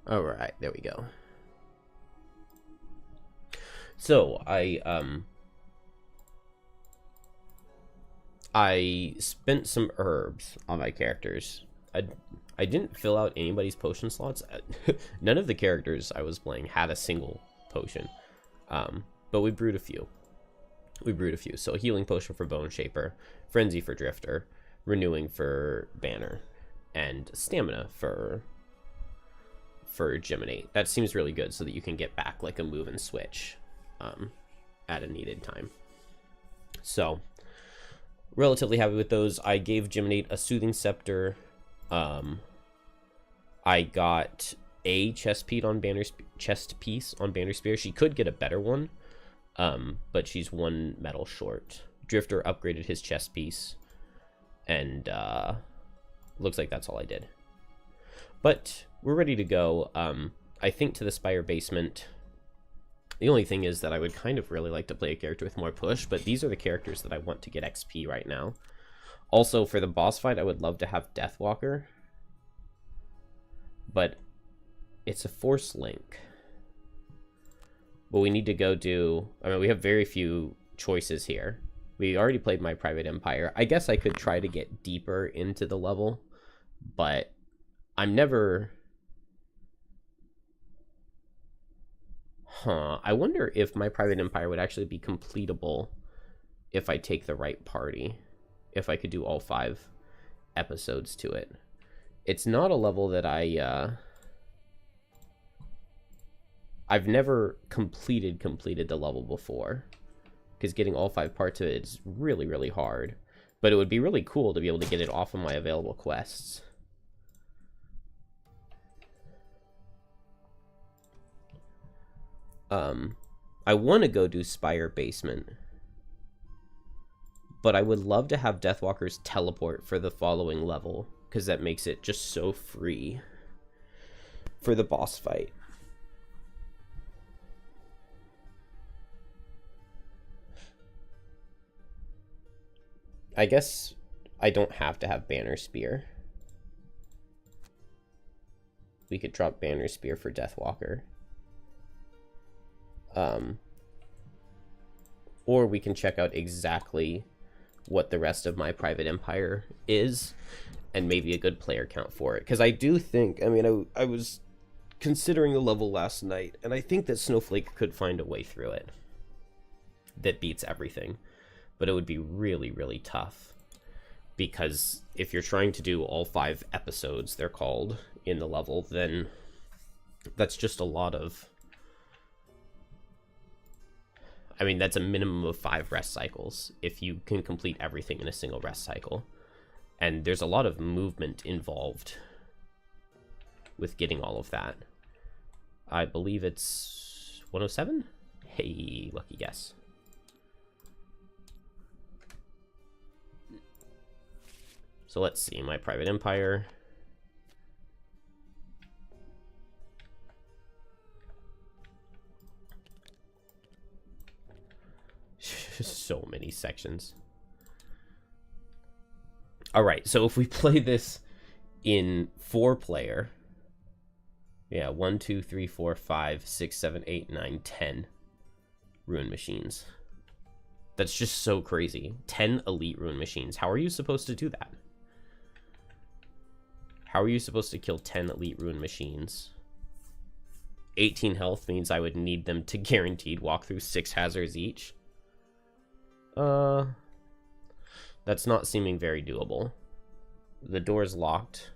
All right, there we go. So I spent some herbs on my characters. I didn't fill out anybody's potion slots. None of the characters I was playing had a single potion, but we brewed a few. So healing potion for Bone Shaper, Frenzy for Drifter, Renewing for Banner, and Stamina for Geminate. That seems really good so that you can get back like a move and switch at a needed time. So relatively happy with those. I gave Geminate a Soothing Scepter. I got a chest piece on Banner Spear. She could get a better one, but she's one metal short. Drifter upgraded his chest piece, and looks like that's all I did. But we're ready to go. I think to the Spire Basement. The only thing is that I would kind of really like to play a character with more push, but these are the characters that I want to get XP right now. Also, for the boss fight, I would love to have Deathwalker, but it's a Force Link. But we need to go do... I mean, we have very few choices here. We already played My Private Empire. I guess I could try to get deeper into the level, but I'm never... I wonder if My Private Empire would actually be completable if I take the right party. If I could do all 5 episodes to it. It's not a level that I've never completed the level before, because getting all 5 parts of it is really, really hard. But it would be really cool to be able to get it off of my available quests. I want to go do Spire Basement, but I would love to have Deathwalker's teleport for the following level, because that makes it just so free for the boss fight. I guess I don't have to have Banner Spear. We could drop Banner Spear for Deathwalker. Or we can check out exactly what the rest of My Private Empire is, and maybe a good player count for it. Because I do think, I mean, I was considering the level last night, and I think that Snowflake could find a way through it that beats everything. But it would be really, really tough. Because if you're trying to do all 5 episodes, they're called, in the level, then that's just a lot of... I mean, that's a minimum of 5 rest cycles if you can complete everything in a single rest cycle. And there's a lot of movement involved with getting all of that. I believe it's 107? Hey, lucky guess. So let's see, My Private Empire. So many sections. All right, so if we play this in 4-player, yeah, 1, 2, 3, 4, 5, 6, 7, 8, 9, 10 Ruin Machines. That's just so crazy. 10 elite Ruin Machines. How are you supposed to do that? How are you supposed to kill 10 elite Ruin Machines? 18 health means I would need them to guaranteed walk through 6 hazards each. That's not seeming very doable. The door's locked.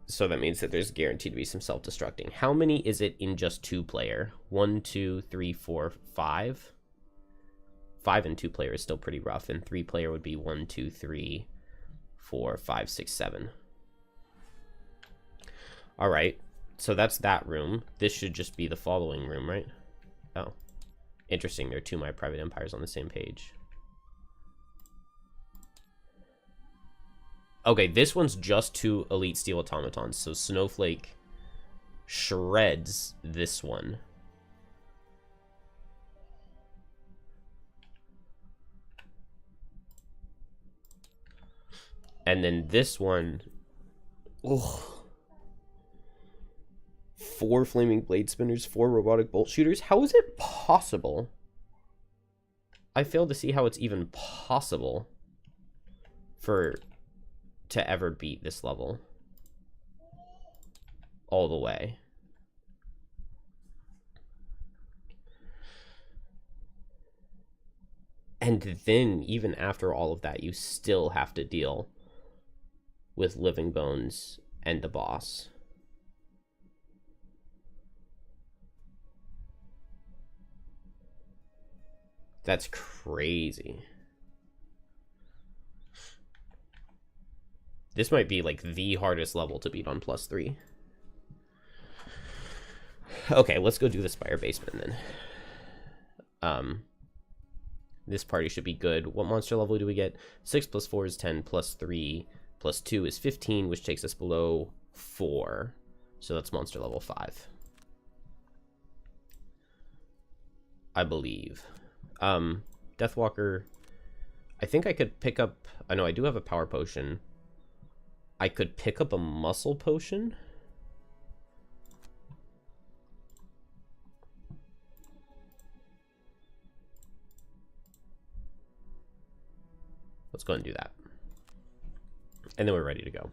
So that means that there's guaranteed to be some self-destructing. How many is it in just 2-player? 1, 2, 3, 4, 5? 5 and 2-player is still pretty rough, and 3-player would be 1, 2, 3, 4, 5, 6, 7. Alright, so that's that room. This should just be the following room, right? Oh. Interesting, there are 2 My Private Empires on the same page. Okay, this one's just 2 Elite Steel Automatons, so Snowflake shreds this one. And then this one... Ugh. 4 flaming blade spinners, 4 robotic bolt shooters. How is it possible? I fail to see how it's even possible to ever beat this level all the way. And then, even after all of that, you still have to deal with Living Bones and the boss. That's crazy. This might be like the hardest level to beat on +3. Okay, let's go do the Spire Basement then. This party should be good. What monster level do we get? 6 + 4 is 10, +3 + 2 is 15, which takes us below 4. So that's monster level 5. I believe. Deathwalker, I think I could pick up... I know I do have a power potion. I could pick up a muscle potion. Let's go ahead and do that. And then we're ready to go.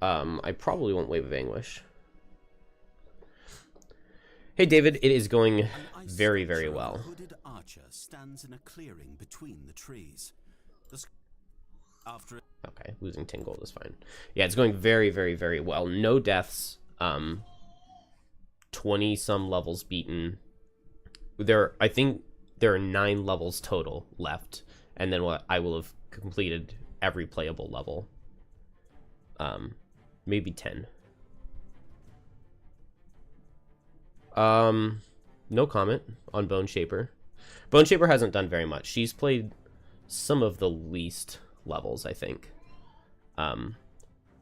I probably won't Wave of Anguish. Hey David, it is going very, very well. Hooded archer stands in a clearing between the trees. Okay, losing 10 gold is fine. Yeah, it's going very, very, very well. No deaths. 20 some levels beaten. I think there are 9 levels total left, and then I will have completed every playable level. Maybe 10. No comment on Bone Shaper. Bone Shaper hasn't done very much. She's played some of the least levels, I think.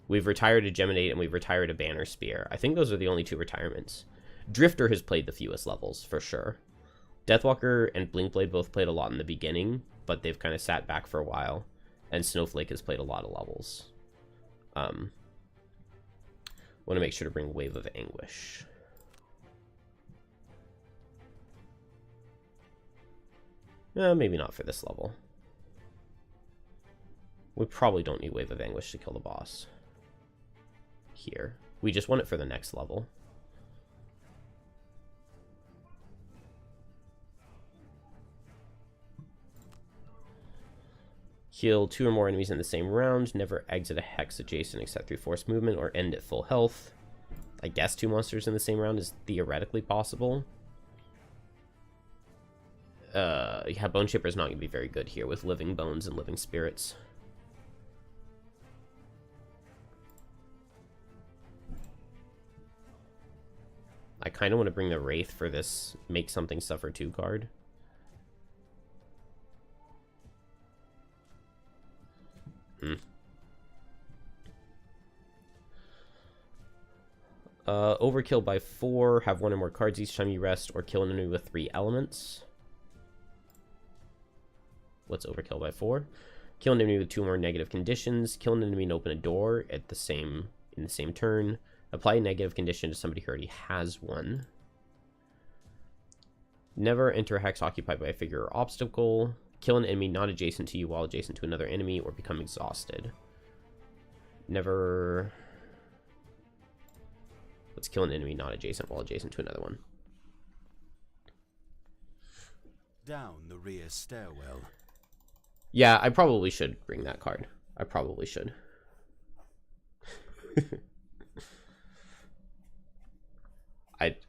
We've retired a Geminate and we've retired a Banner Spear. I think those are the only 2 retirements. Drifter has played the fewest levels, for sure. Deathwalker and Blinkblade both played a lot in the beginning, but they've kind of sat back for a while. And Snowflake has played a lot of levels. Want to make sure to bring Wave of Anguish. Maybe not for this level. We probably don't need Wave of Anguish to kill the boss. Here. We just want it for the next level. Kill 2 or more enemies in the same round. Never exit a hex adjacent except through forced movement or end at full health. I guess 2 monsters in the same round is theoretically possible. Yeah, Bone Shaper is not going to be very good here with Living Bones and Living Spirits. I kind of want to bring the Wraith for this Make Something Suffer 2 card. Overkill by 4. Have 1 or more cards each time you rest, or kill an enemy with 3 elements. What's overkill by 4? Kill an enemy with 2 more negative conditions. Kill an enemy and open a door in the same turn. Apply a negative condition to somebody who already has one. Never enter a hex occupied by a figure or obstacle. Kill an enemy not adjacent to you while adjacent to another enemy, or become exhausted. Never... Let's kill an enemy not adjacent while adjacent to another one. Down the rear stairwell. Yeah, I probably should bring that card. I probably should.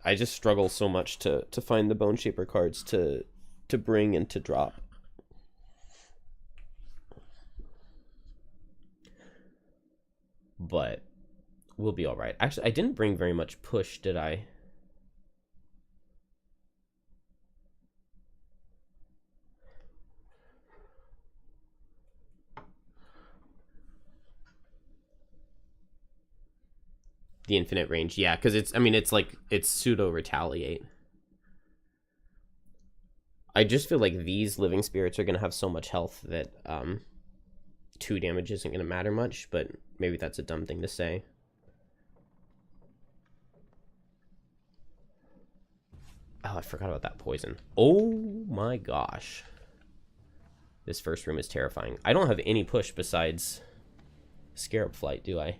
I just struggle so much to find the Bone Shaper cards to bring and to drop. But we'll be all right. Actually, I didn't bring very much push, did I? The infinite range, yeah, because it's pseudo retaliate. I just feel like these living spirits are gonna have so much health that 2 damage isn't gonna matter much, but maybe that's a dumb thing to say. Oh, I forgot about that poison. Oh my gosh. This first room is terrifying. I don't have any push besides Scarab Flight, do I?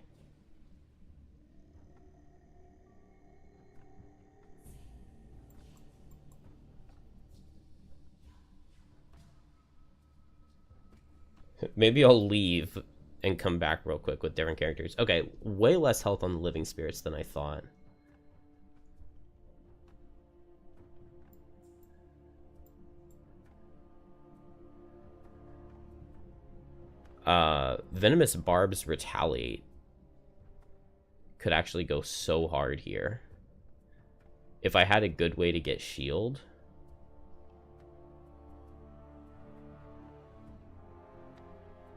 Maybe I'll leave and come back real quick with different characters. Okay, way less health on the living spirits than I thought. Venomous Barbs Retaliate could actually go so hard here. If I had a good way to get shield.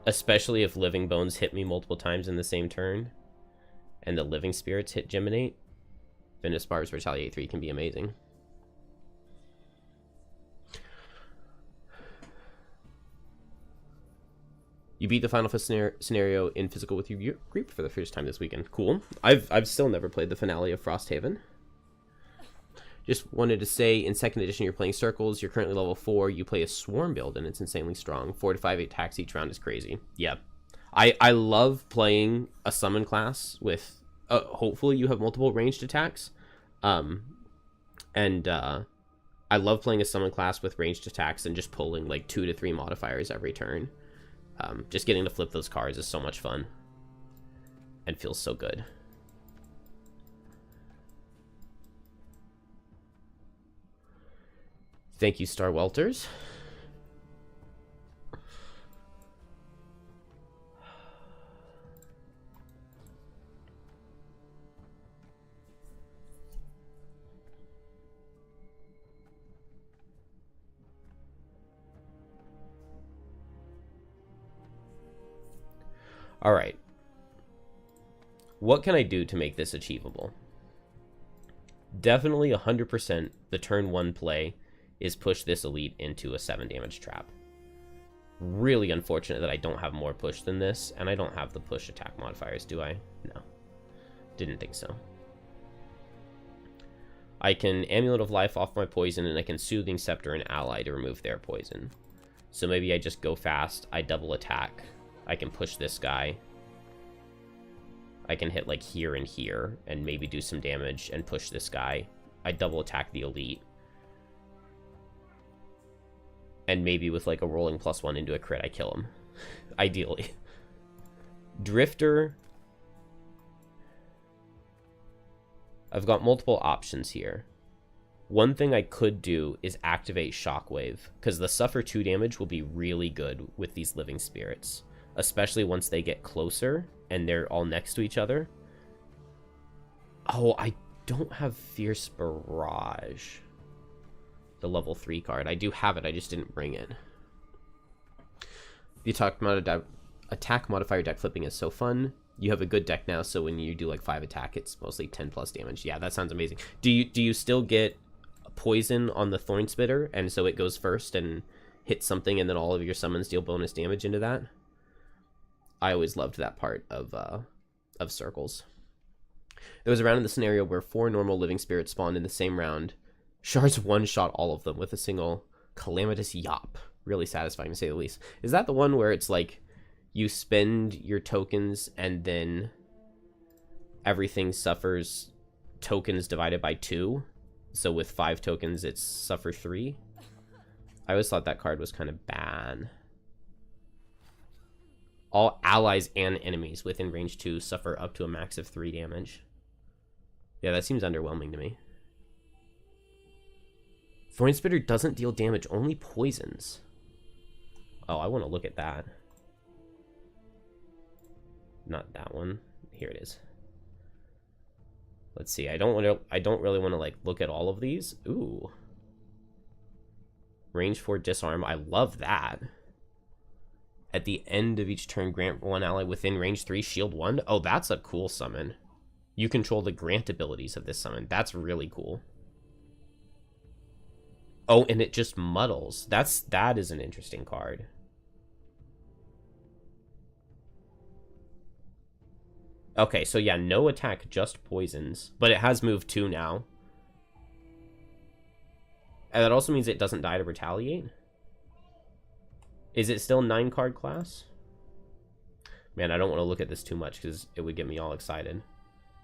Especially if Living Bones hit me multiple times in the same turn. And the Living Spirits hit Geminate. Venomous Barbs Retaliate 3 can be amazing. You beat the Final scenario in physical with your group for the first time this weekend. Cool. I've still never played the finale of Frosthaven. Just wanted to say, in 2nd edition, you're playing Circles. You're currently level 4. You play a Swarm build, and it's insanely strong. 4 to 5 attacks each round is crazy. Yeah. I love playing a Summon class with... hopefully you have multiple ranged attacks. I love playing a Summon class with ranged attacks and just pulling like 2 to 3 modifiers every turn. Just getting to flip those cards is so much fun. And feels so good. Thank you, Star Welters. All right. What can I do to make this achievable? Definitely 100% the turn 1 play is push this elite into a 7 damage trap. Really unfortunate that I don't have more push than this, and I don't have the push attack modifiers, do I? No. Didn't think so. I can Amulet of Life off my poison, and I can Soothing Scepter an ally to remove their poison. So maybe I just go fast, I double attack. I can push this guy. I can hit like here and here, and maybe do some damage and push this guy. I double attack the elite. And maybe with like a rolling +1 into a crit, I kill him. Ideally. Drifter. I've got multiple options here. One thing I could do is activate Shockwave, because the suffer 2 damage will be really good with these living spirits. Especially once they get closer and they're all next to each other. Oh, I don't have Fierce Barrage. The level 3 card. I do have it, I just didn't bring it. The attack modifier deck flipping is so fun. You have a good deck now, so when you do like 5 attack, it's mostly 10 plus damage. Yeah, that sounds amazing. Do you still get poison on the Thorn Spitter, and so it goes first and hits something, and then all of your summons deal bonus damage into that? I always loved that part of Circles. There was a round in the scenario where 4 normal living spirits spawned in the same round. Shards one-shot all of them with a single Calamitous Yop. Really satisfying, to say the least. Is that the one where it's like you spend your tokens and then everything suffers tokens divided by 2? So with 5 tokens, it's suffer 3? I always thought that card was kind of bad. All allies and enemies within range 2 suffer up to a max of 3 damage. Yeah, that seems underwhelming to me. Thorn Spitter doesn't deal damage, only poisons. Oh, I want to look at that. Not that one. Here it is. Let's see. I don't really want to like look at all of these. Ooh. Range 4 disarm. I love that. At the end of each turn, grant one ally within range 3 shield 1. Oh, that's a cool summon. You control the grant abilities of this summon. That's really cool. Oh, and it just muddles. That is an interesting card. Okay, so yeah, no attack, just poisons. But it has move 2 now. And that also means it doesn't die to retaliate. Is it still 9-card class? Man, I don't want to look at this too much because it would get me all excited.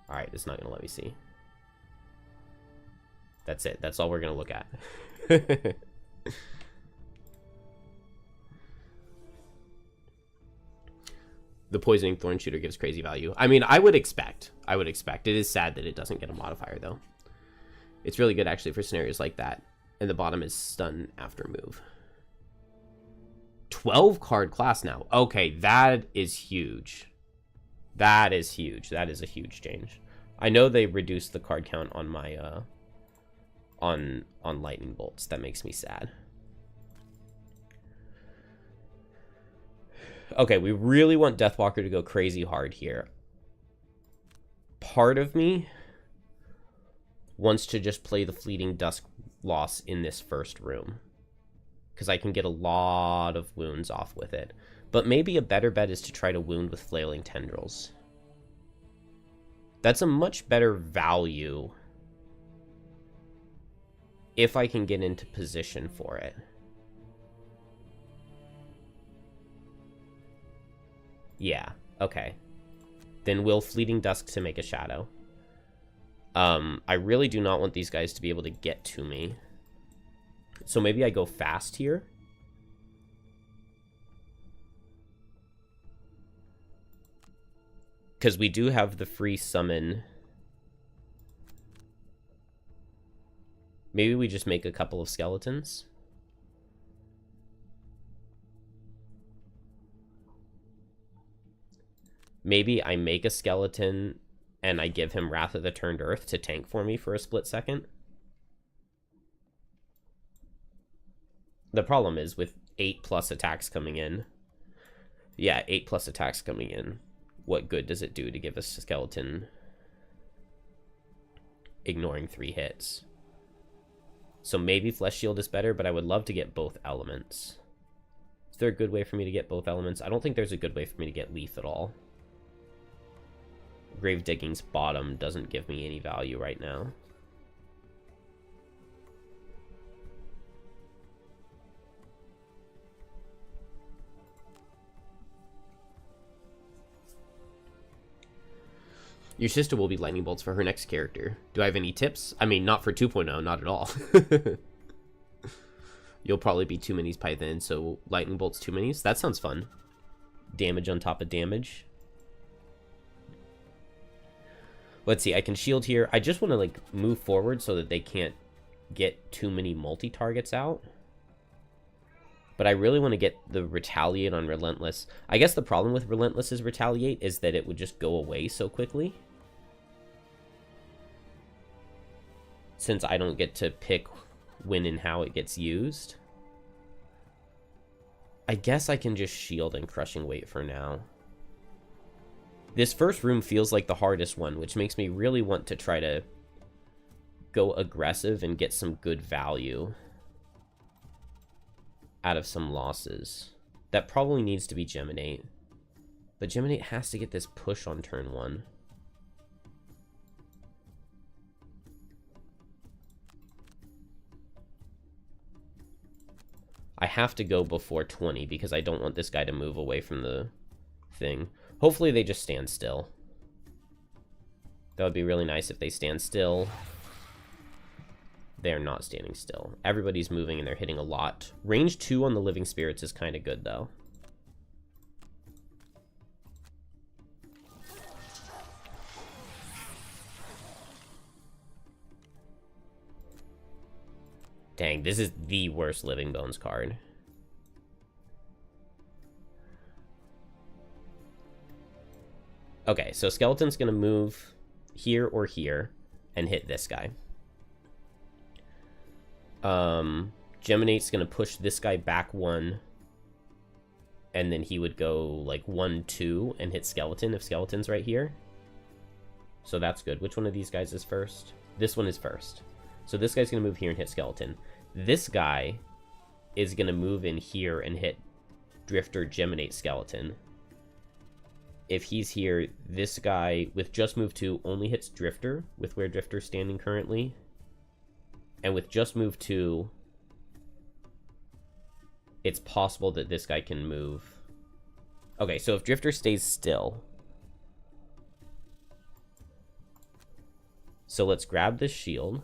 Alright, it's not going to let me see. That's it. That's all we're going to look at. The Poisoning Thorn Shooter gives crazy value. I mean, I would expect. It is sad that it doesn't get a modifier, though. It's really good, actually, for scenarios like that. And the bottom is Stun after move. 12-card class now. Okay, that is huge. That is huge. That is a huge change. I know they reduced the card count on my, on Lightning Bolts. That makes me sad. Okay, we really want Deathwalker to go crazy hard here. Part of me wants to just play the Fleeting Dusk Loss in this first room, because I can get a lot of wounds off with it. But maybe a better bet is to try to wound with Flailing Tendrils. That's a much better value if I can get into position for it. Yeah, okay. Then will Fleeting Dusk to make a shadow. I really do not want these guys to be able to get to me. So maybe I go fast here. Because we do have the free summon. Maybe we just make a couple of skeletons. Maybe I make a skeleton and I give him Wrath of the Turned Earth to tank for me for a split second. The problem is with 8+ attacks coming in. Yeah, 8+ attacks coming in. What good does it do to give us a skeleton ignoring 3 hits? So maybe Flesh Shield is better, but I would love to get both elements. Is there a good way for me to get both elements? I don't think there's a good way for me to get Leaf at all. Grave Digging's bottom doesn't give me any value right now. Your sister will be Lightning Bolts for her next character. Do I have any tips? I mean, not for 2.0, not at all. You'll probably be 2 minis by then, so Lightning Bolts 2 minis? That sounds fun. Damage on top of damage. Let's see, I can shield here. I just want to, like, move forward so that they can't get too many multi-targets out. But I really want to get the Retaliate on Relentless. I guess the problem with Relentless's Retaliate is that it would just go away so quickly. Since I don't get to pick when and how it gets used. I guess I can just shield and Crushing Weight for now. This first room feels like the hardest one, which makes me really want to try to go aggressive and get some good value out of some losses. That probably needs to be Geminate. But Geminate has to get this push on turn 1. I have to go before 20 because I don't want this guy to move away from the thing. Hopefully they just stand still. That would be really nice if they stand still. They're not standing still. Everybody's moving and they're hitting a lot. Range 2 on the Living Spirits is kind of good, though. Dang, this is the worst Living Bones card. Okay, so Skeleton's going to move here or here and hit this guy. Geminate's going to push this guy back 1. And then he would go like 1, 2 and hit Skeleton if Skeleton's right here. So that's good. Which one of these guys is first? This one is first. So this guy's going to move here and hit Skeleton. This guy is going to move in here and hit Drifter, Geminate, Skeleton. If he's here, this guy with just move 2 only hits Drifter with where Drifter's standing currently. And with just move 2, it's possible that this guy can move. Okay, so if Drifter stays still... So let's grab this shield.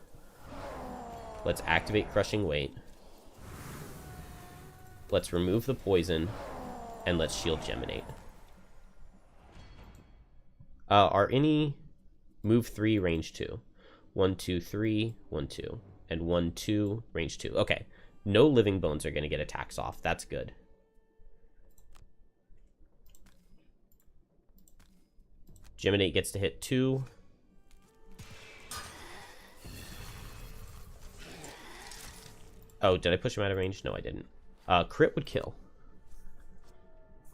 Let's activate Crushing Weight. Let's remove the poison. And let's shield Geminate. Are any... Move 3, range 2. 1, 2, 3, 1, 2. And 1, 2, range 2. Okay. No living bones are going to get attacks off. That's good. Geminate gets to hit 2. Oh, did I push him out of range? No, I didn't. Crit would kill.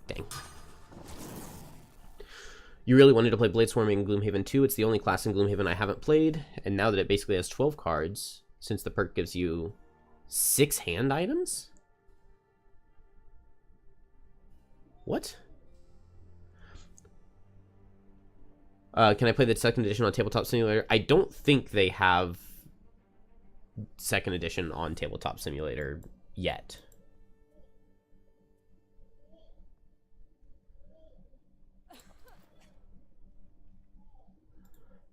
Dang. You really wanted to play Bladeswarming in Gloomhaven 2. It's the only class in Gloomhaven I haven't played. And now that it basically has 12 cards, since the perk gives you 6 hand items? What? Can I play the second edition on Tabletop Simulator? I don't think they have second edition on Tabletop Simulator yet.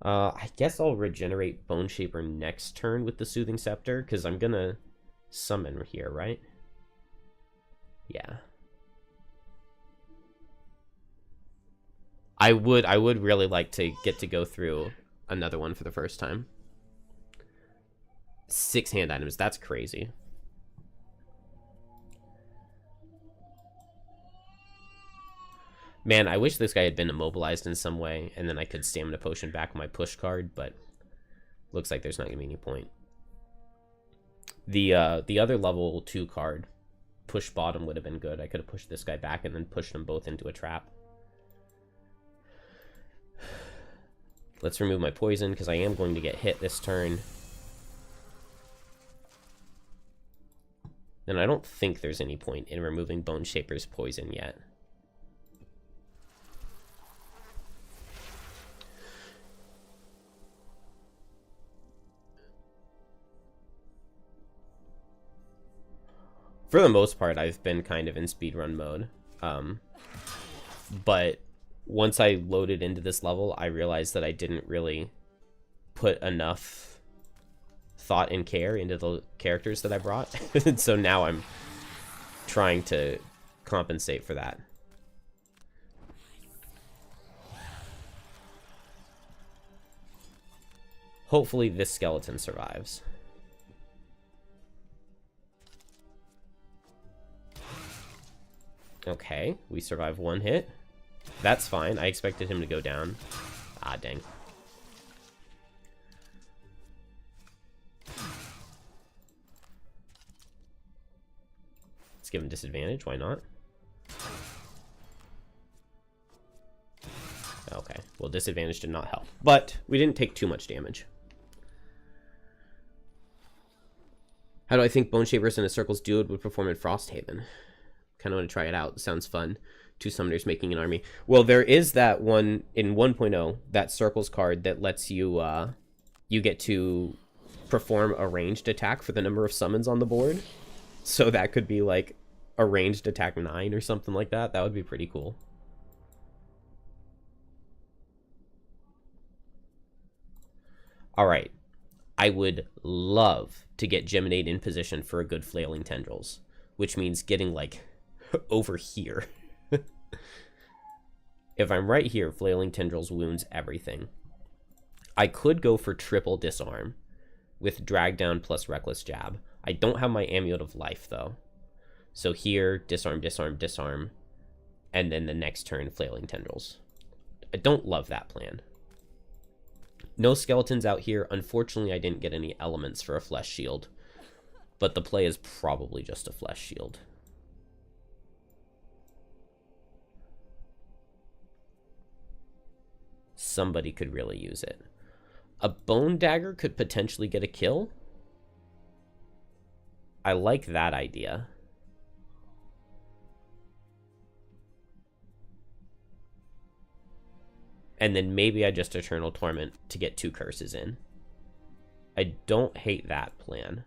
I guess I'll regenerate Bone Shaper next turn with the Soothing Scepter, because I'm gonna summon here, right? Yeah. I would really like to get to go through another one for the first time. 6 hand items, that's crazy. Man, I wish this guy had been immobilized in some way, and then I could Stamina Potion back my push card, but looks like there's not going to be any point. The other level 2 card, Push Bottom, would have been good. I could have pushed this guy back and then pushed them both into a trap. Let's remove my poison, because I am going to get hit this turn. And I don't think there's any point in removing Bone Shaper's poison yet. For the most part, I've been kind of in speedrun mode. But once I loaded into this level, I realized that I didn't really put enough thought and care into the characters that I brought. So now I'm trying to compensate for that. Hopefully this skeleton survives. Okay, we survive 1 hit. That's fine. I expected him to go down. Ah, dang. Let's give him disadvantage. Why not? Okay. Well, disadvantage did not help. But we didn't take too much damage. How do I think Bone Shapers in a Circles Duo would perform in Frosthaven? Kind of want to try it out. Sounds fun. 2 summoners making an army. Well, there is that one in 1.0, that Circles card that lets you, you get to perform a ranged attack for the number of summons on the board. So that could be like a ranged attack 9 or something like that. That would be pretty cool. All right. I would love to get Geminate in position for a good Flailing Tendrils, which means getting like over here. If I'm right here, Flailing Tendrils wounds everything. I could go for triple disarm with drag down plus reckless jab. I don't have my Amulet of Life though. So here, disarm, disarm, disarm, and then the next turn, Flailing Tendrils. I don't love that plan. No skeletons out here. Unfortunately, I didn't get any elements for a flesh shield, but the play is probably just a flesh shield. Somebody could really use it. A Bone Dagger could potentially get a kill. I like that idea. And then maybe I just Eternal Torment to get 2 curses in. I don't hate that plan.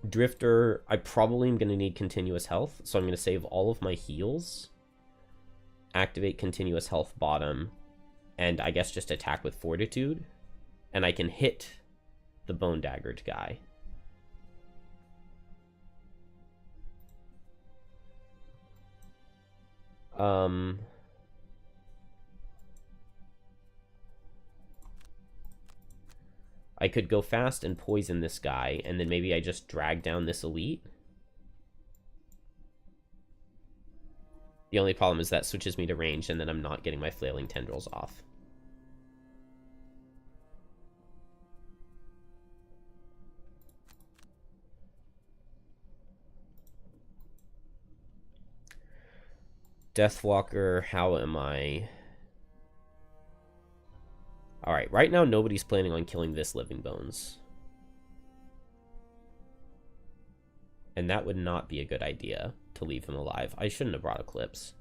Drifter, I probably am going to need continuous health, so I'm going to save all of my heals. Activate continuous health bottom, and I guess just attack with fortitude. And I can hit the bone daggered guy. I could go fast and poison this guy, and then maybe I just drag down this elite. The only problem is that switches me to range, and then I'm not getting my flailing tendrils off. Deathwalker, how am I? Alright, right now nobody's planning on killing this living bones. And that would not be a good idea to leave him alive. I shouldn't have brought Eclipse.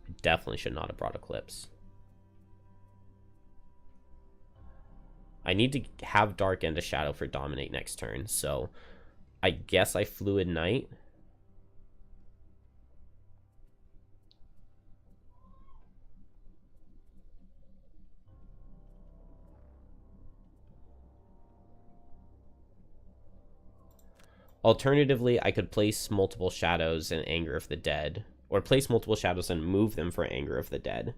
I definitely should not have brought Eclipse. I need to have Dark and a Shadow for Dominate next turn, so I guess I Fluid Knight. Alternatively, I could place multiple shadows in Anger of the Dead, or place multiple shadows and move them for Anger of the Dead.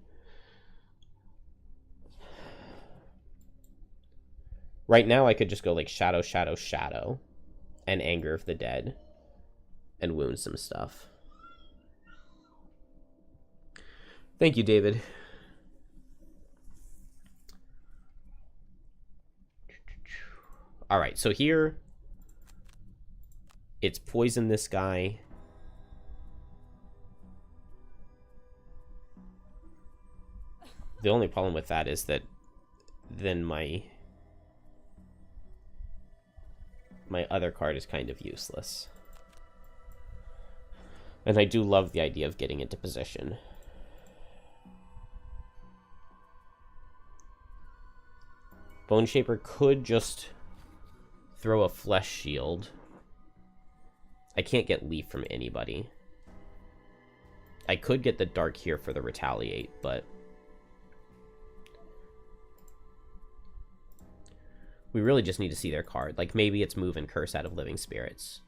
Right now, I could just go like Shadow, Shadow, Shadow, and Anger of the Dead, and wound some stuff. Thank you, David. All right, so here it's poison this guy. The only problem with that is that then my other card is kind of useless. And I do love the idea of getting into position. Bone Shaper could just throw a Flesh Shield. I can't get Leaf from anybody. I could get the Dark here for the Retaliate, but we really just need to see their card. Like, maybe it's Move and Curse out of Living Spirits.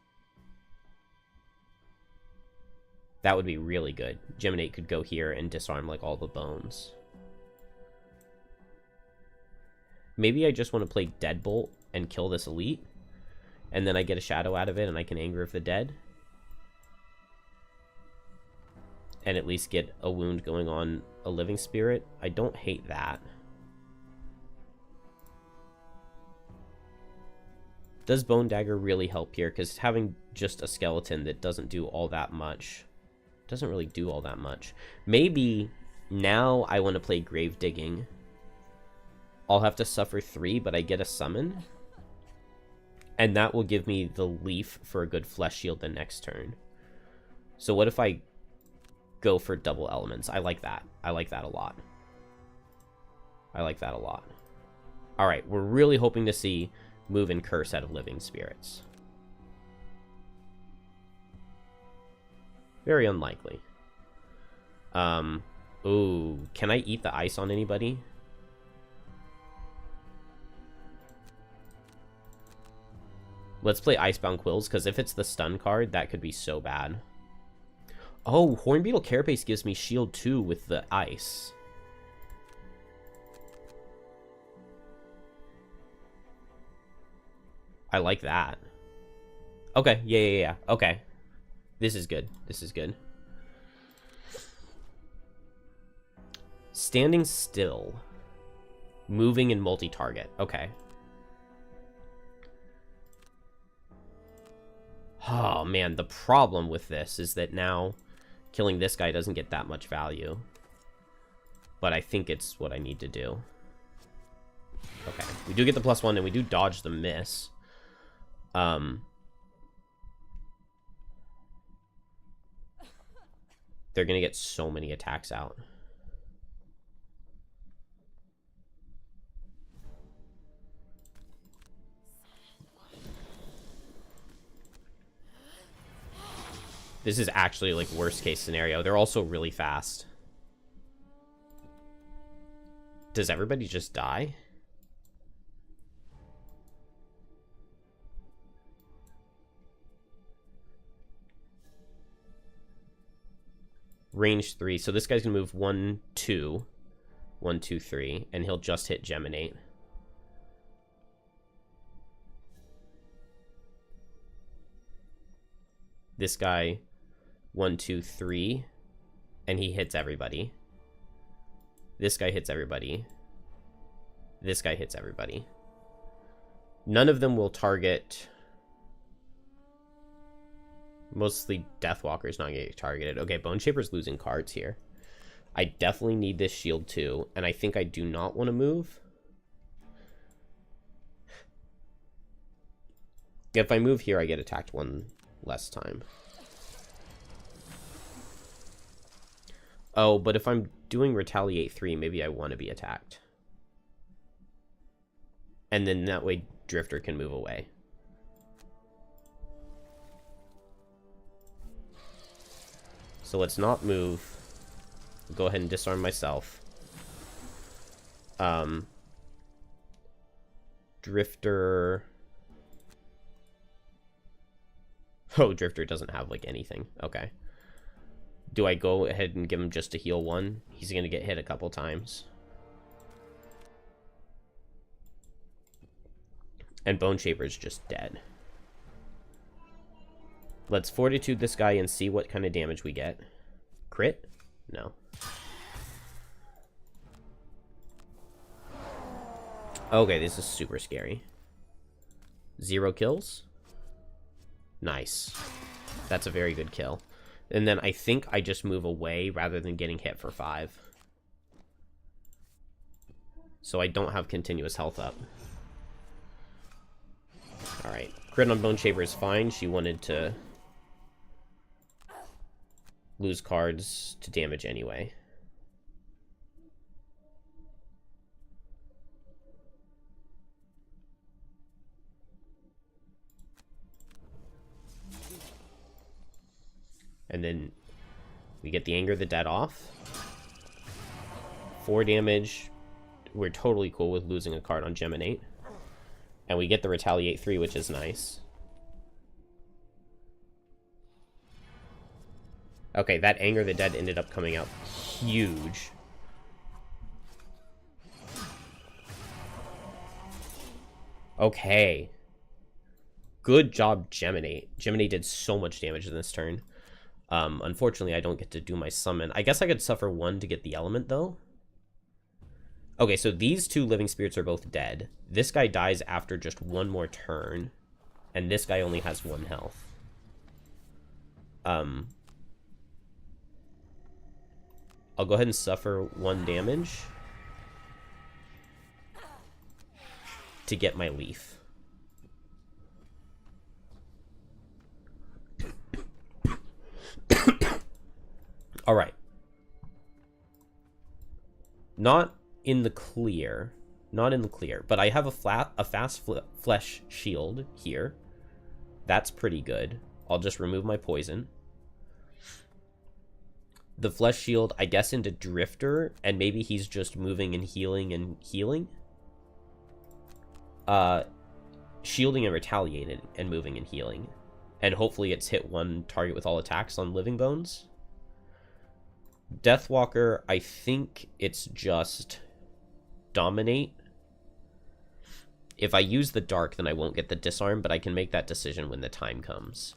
That would be really good. Geminate could go here and disarm, like, all the bones. Maybe I just want to play Deadbolt and kill this elite. And then I get a shadow out of it and I can Anger of the Dead. And at least get a wound going on a living spirit. I don't hate that. Does Bone Dagger really help here? Because having just a skeleton that doesn't do all that much. Doesn't really do all that much. Maybe now I want to play Grave Digging. I'll have to suffer 3, but I get a summon. And that will give me the Leaf for a good Flesh Shield the next turn. So what if I go for double elements? I like that. I like that a lot. I like that a lot. Alright, we're really hoping to see Move and Curse out of Living Spirits. Very unlikely. Ooh, can I eat the ice on anybody? Let's play Icebound Quills, because if it's the stun card, that could be so bad. Oh, Hornbeetle Carapace gives me shield 2 with the ice. I like that. Okay, yeah. Okay. This is good. This is good. Standing still. Moving and multi-target. Okay. Oh, man, the problem with this is that now killing this guy doesn't get that much value. But I think it's what I need to do. Okay, we do get the +1, and we do dodge the miss. They're going to get so many attacks out. This is actually, like, worst case scenario. They're also really fast. Does everybody just die? Range 3. So this guy's gonna move 1, 2. 1, 2, 3. And he'll just hit Geminate. This guy, 1, 2, 3. And he hits everybody. This guy hits everybody. This guy hits everybody. None of them will target... Mostly Deathwalker's not getting targeted. Okay, Bone Shaper's losing cards here. I definitely need this shield too, and I think I do not want to move. If I move here, I get attacked one less time. Oh, but if I'm doing Retaliate 3, maybe I want to be attacked. And then that way Drifter can move away. So let's not move. Go ahead and disarm myself. Drifter. Oh, Drifter doesn't have, like, anything. Okay. Do I go ahead and give him just a heal 1? He's going to get hit a couple times. And Bone Shaper's just dead. Let's Fortitude this guy and see what kind of damage we get. Crit? No. Okay, this is super scary. 0 kills? Nice. That's a very good kill. And then I think I just move away rather than getting hit for 5. So I don't have continuous health up. Alright. Crit on Bone Shaper is fine. She wanted to lose cards to damage anyway. And then we get the Anger of the Dead off. 4 damage. We're totally cool with losing a card on Geminate. And we get the Retaliate 3, which is nice. Okay, that Anger of the Dead ended up coming out huge. Okay. Good job, Geminate. Geminate did so much damage in this turn. Unfortunately, I don't get to do my summon. I guess I could suffer 1 to get the element, though. Okay, so these 2 living spirits are both dead. This guy dies after just 1 more turn. And this guy only has 1 health. I'll go ahead and suffer 1 damage to get my leaf. All right. Not in the clear. Not in the clear. But I have a fast flesh shield here. That's pretty good. I'll just remove my poison. The flesh shield, I guess, into Drifter, and maybe he's just moving and healing and healing. Shielding and retaliating and moving and healing. And hopefully it's hit 1 target with all attacks on Living Bones. Deathwalker, I think it's just Dominate. If I use the Dark, then I won't get the Disarm, but I can make that decision when the time comes.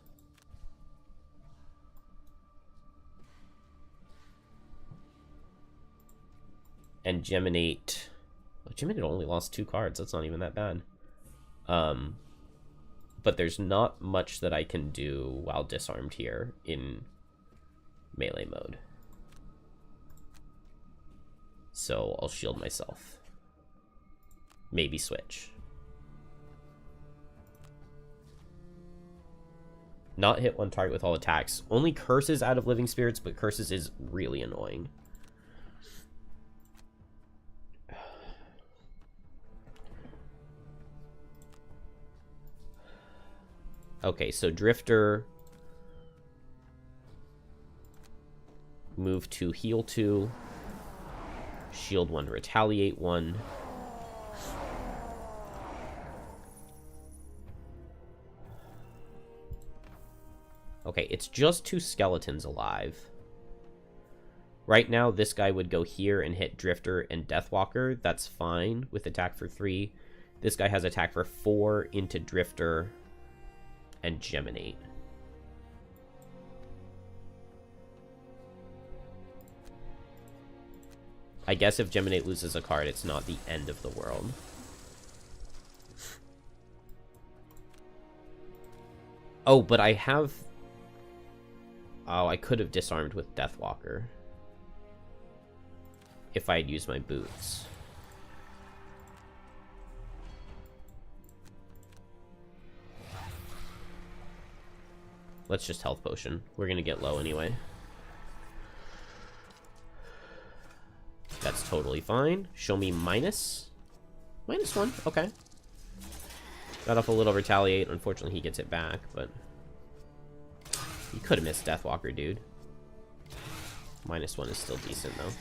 And Geminate... Oh, Geminate only lost 2 cards. That's not even that bad. But there's not much that I can do while disarmed here in melee mode. So I'll shield myself. Maybe switch. Not hit 1 target with all attacks. Only Curses out of Living Spirits, but Curses is really annoying. Okay, so Drifter move 2, heal 2. Shield 1, retaliate 1. Okay, it's just 2 skeletons alive. Right now, this guy would go here and hit Drifter and Deathwalker. That's fine with attack for 3. This guy has attack for 4 into Drifter and Geminate. I guess if Geminate loses a card, it's not the end of the world. Oh, but I have... Oh, I could have disarmed with Deathwalker. If I had used my boots. Let's just health potion. We're gonna get low anyway. That's totally fine. Show me minus. -1, okay. Got off a little retaliate. Unfortunately, he gets it back, but... You could have missed Deathwalker, dude. -1 is still decent, though.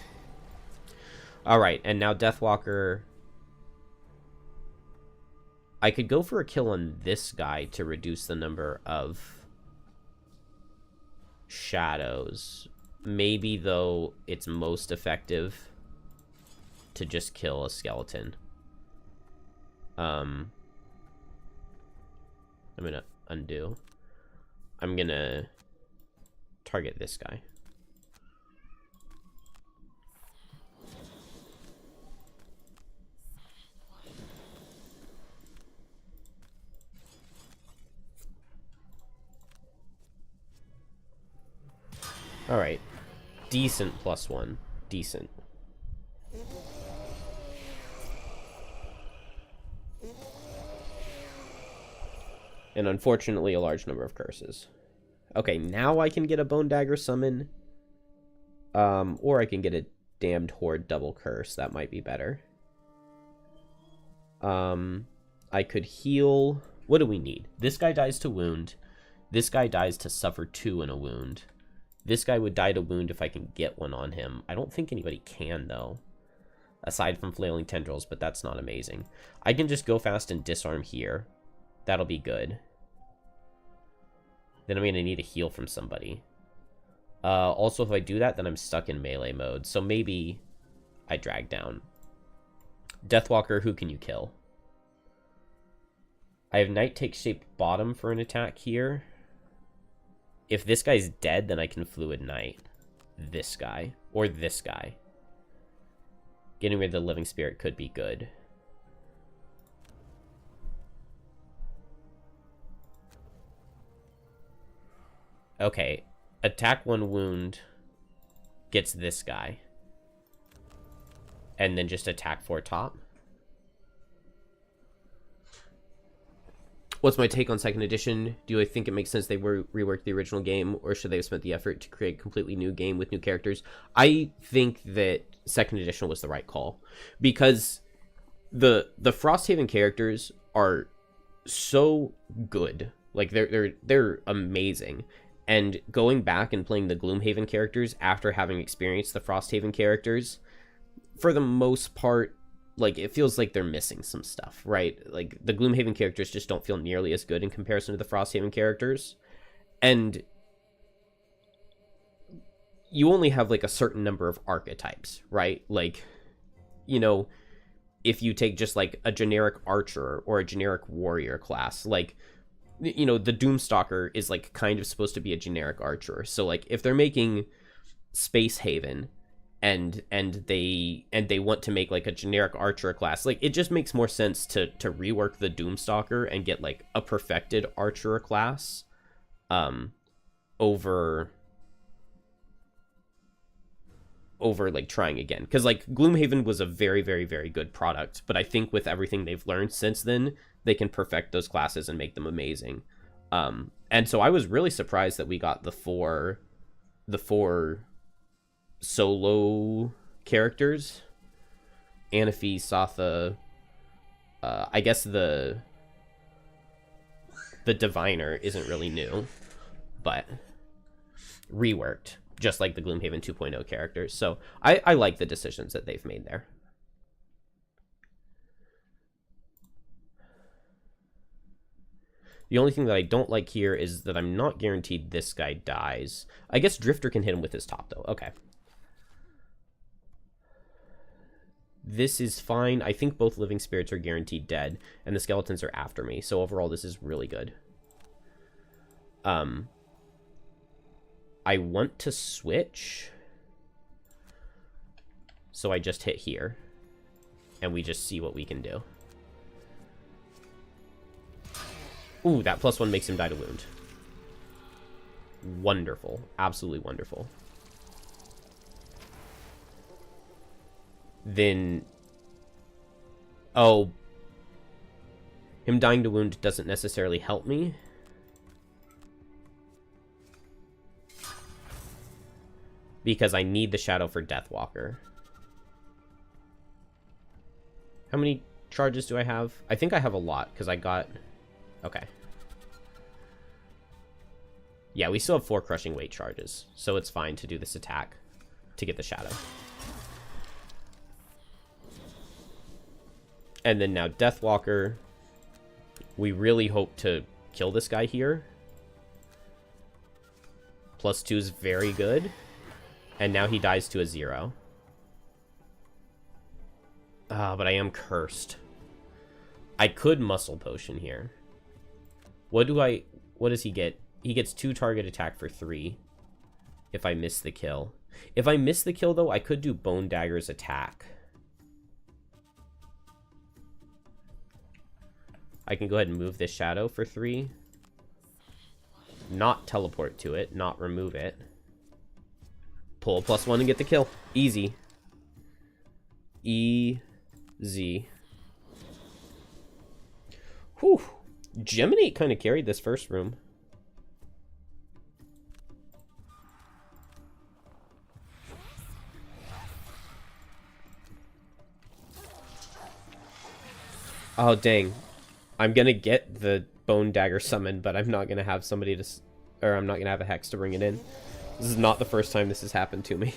Alright, and now Deathwalker... I could go for a kill on this guy to reduce the number of shadows. Maybe, though, it's most effective to just kill a skeleton. I'm gonna undo. I'm gonna target this guy. Alright. Decent +1. Decent. And unfortunately, a large number of curses. Okay, now I can get a Bone Dagger summon. Or I can get a Damned Horde double curse. That might be better. I could heal... What do we need? This guy dies to wound. This guy dies to suffer 2 in a wound. This guy would die to wound if I can get one on him. I don't think anybody can, though. Aside from Flailing Tendrils, but that's not amazing. I can just go fast and disarm here. That'll be good. Then I'm going to need a heal from somebody. Also, if I do that, then I'm stuck in melee mode. So maybe I drag down. Deathwalker, who can you kill? I have Knight take shape bottom for an attack here. If this guy's dead, then I can Fluid Knight this guy. Or this guy. Getting rid of the Living Spirit could be good. Okay. Attack 1 wound gets this guy. And then just attack 4 top. What's my take on second edition? Do I think it makes sense they reworked the original game, or should they have spent the effort to create a completely new game with new characters? I think that second edition was the right call, because the Frosthaven characters are so good. Like they're amazing. And going back and playing the Gloomhaven characters after having experienced the Frosthaven characters, for the most part, like, it feels like they're missing some stuff, right? Like, the Gloomhaven characters just don't feel nearly as good in comparison to the Frosthaven characters. And you only have, like, a certain number of archetypes, right? Like, you know, if you take just, like, a generic archer or a generic warrior class, like, you know, the Doomstalker is, like, kind of supposed to be a generic archer. So, like, if they're making Spacehaven... and they want to make like a generic archer class, like, it just makes more sense to rework the Doomstalker and get like a perfected archer class over like trying again, because like Gloomhaven was a very, very, very good product, but I think with everything they've learned since then, they can perfect those classes and make them amazing. And so I was really surprised that we got the four solo characters. Anafi, Satha, I guess the Diviner isn't really new, but reworked. just like the Gloomhaven 2.0 characters. So I like the decisions that they've made there. The only thing that I don't like here is that I'm not guaranteed this guy dies. I guess Drifter can hit him with his top, though. Okay. This is fine. I think both Living Spirits are guaranteed dead, and the Skeletons are after me. So overall, this is really good. I want to switch. So I just hit here. And we just see what we can do. Ooh, that +1 makes him die to wound. Wonderful. Absolutely wonderful. Then... oh. Him dying to wound doesn't necessarily help me. Because I need the Shadow for Deathwalker. How many charges do I have? I think I have a lot, because I got... okay. Yeah, we still have 4 Crushing Weight charges, so it's fine to do this attack to get the Shadow. And then now Deathwalker. We really hope to kill this guy here. +2 is very good. And now he dies to a 0. But I am cursed. I could Muscle Potion here. What does he get? He gets 2 target attack for 3. If I miss the kill. If I miss the kill, though, I could do Bone Dagger's attack. I can go ahead and move this Shadow for 3. Not teleport to it. Not remove it. Pull a +1 and get the kill. Easy. Easy. Whew. Geminate kind of carried this first room. Oh, dang. I'm gonna get the Bone Dagger summoned, but I'm not gonna have somebody to... or I'm not gonna have a Hex to bring it in. This is not the first time this has happened to me.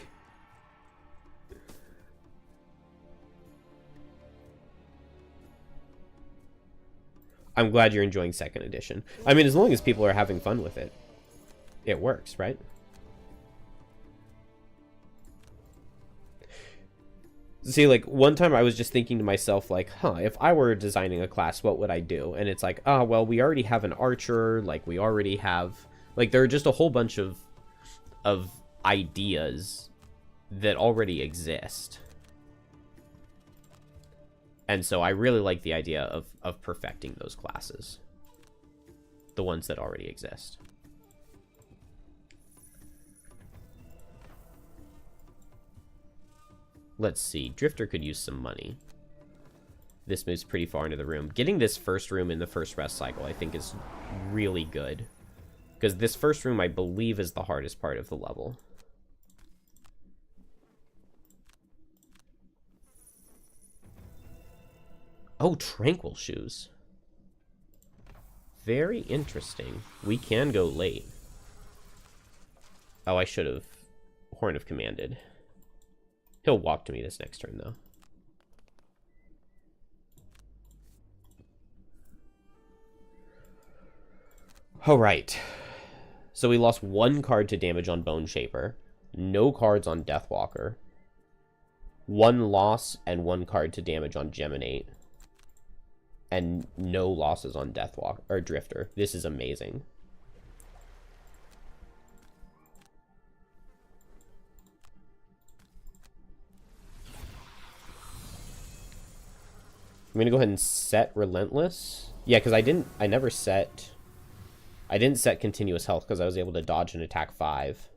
I'm glad you're enjoying 2nd edition. I mean, as long as people are having fun with it, it works, right? See, like, one time I was just thinking to myself, like, if I were designing a class, what would I do? And it's like, oh, well, we already have an archer, like, we already have... like, there are just a whole bunch of ideas that already exist. And so I really like the idea of perfecting those classes. The ones that already exist. Let's see. Drifter could use some money. This moves pretty far into the room. Getting this first room in the first rest cycle, I think, is really good. Because this first room, I believe, is the hardest part of the level. Oh, Tranquil Shoes. Very interesting. We can go late. Oh, I should have Horn of Commanded. He'll walk to me this next turn, though. All right. So we lost 1 card to damage on Bone Shaper. No cards on Deathwalker. 1 loss and 1 card to damage on Geminate. And no losses on Deathwalker or Drifter. This is amazing. I'm gonna go ahead and set Relentless. Yeah, because I didn't set Continuous Health because I was able to dodge an attack 5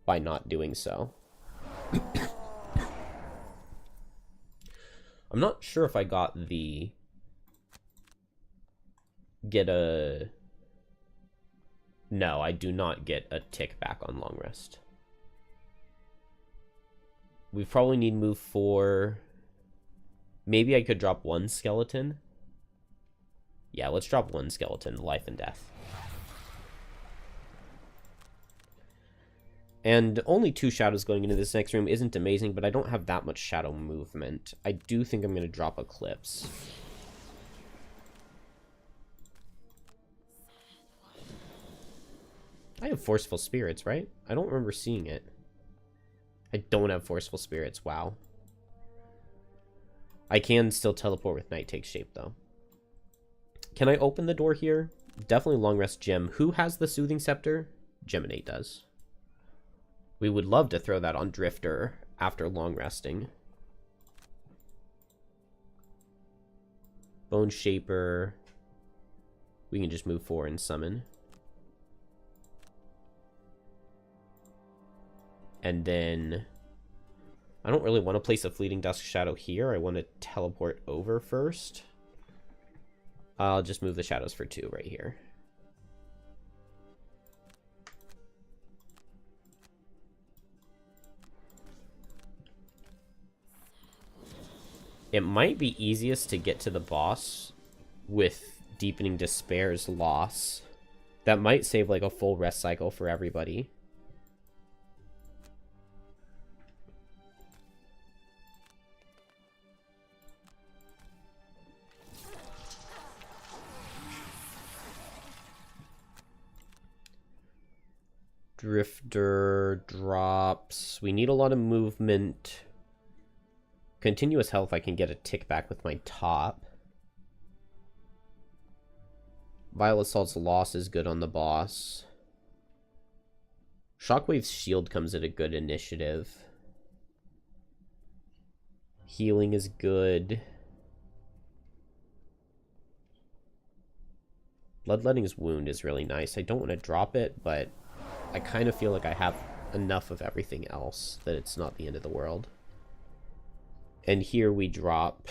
by not doing so. I'm not sure if I got the no, I do not get a tick back on Long Rest. We probably need move 4. Maybe I could drop 1 skeleton. Yeah, let's drop 1 skeleton, Life and Death. And only 2 shadows going into this next room isn't amazing, but I don't have that much shadow movement. I do think I'm going to drop Eclipse. I have Forceful Spirits, right? I don't remember seeing it. I don't have Forceful Spirits, wow. I can still teleport with Night Takes Shape, though. Can I open the door here? Definitely Long Rest Gem. Who has the Soothing Scepter? Geminate does. We would love to throw that on Drifter after long resting. Bone Shaper. We can just move forward and summon. And then I don't really want to place a Fleeting Dusk Shadow here. I want to teleport over first. I'll just move the shadows for 2 right here. It might be easiest to get to the boss with Deepening Despair's loss. That might save like a full rest cycle for everybody. Drifter drops. We need a lot of movement. Continuous health, I can get a tick back with my top. Violet Assault's loss is good on the boss. Shockwave's shield comes at a good initiative. Healing is good. Bloodletting's wound is really nice. I don't want to drop it, but I kind of feel like I have enough of everything else that it's not the end of the world. And here we drop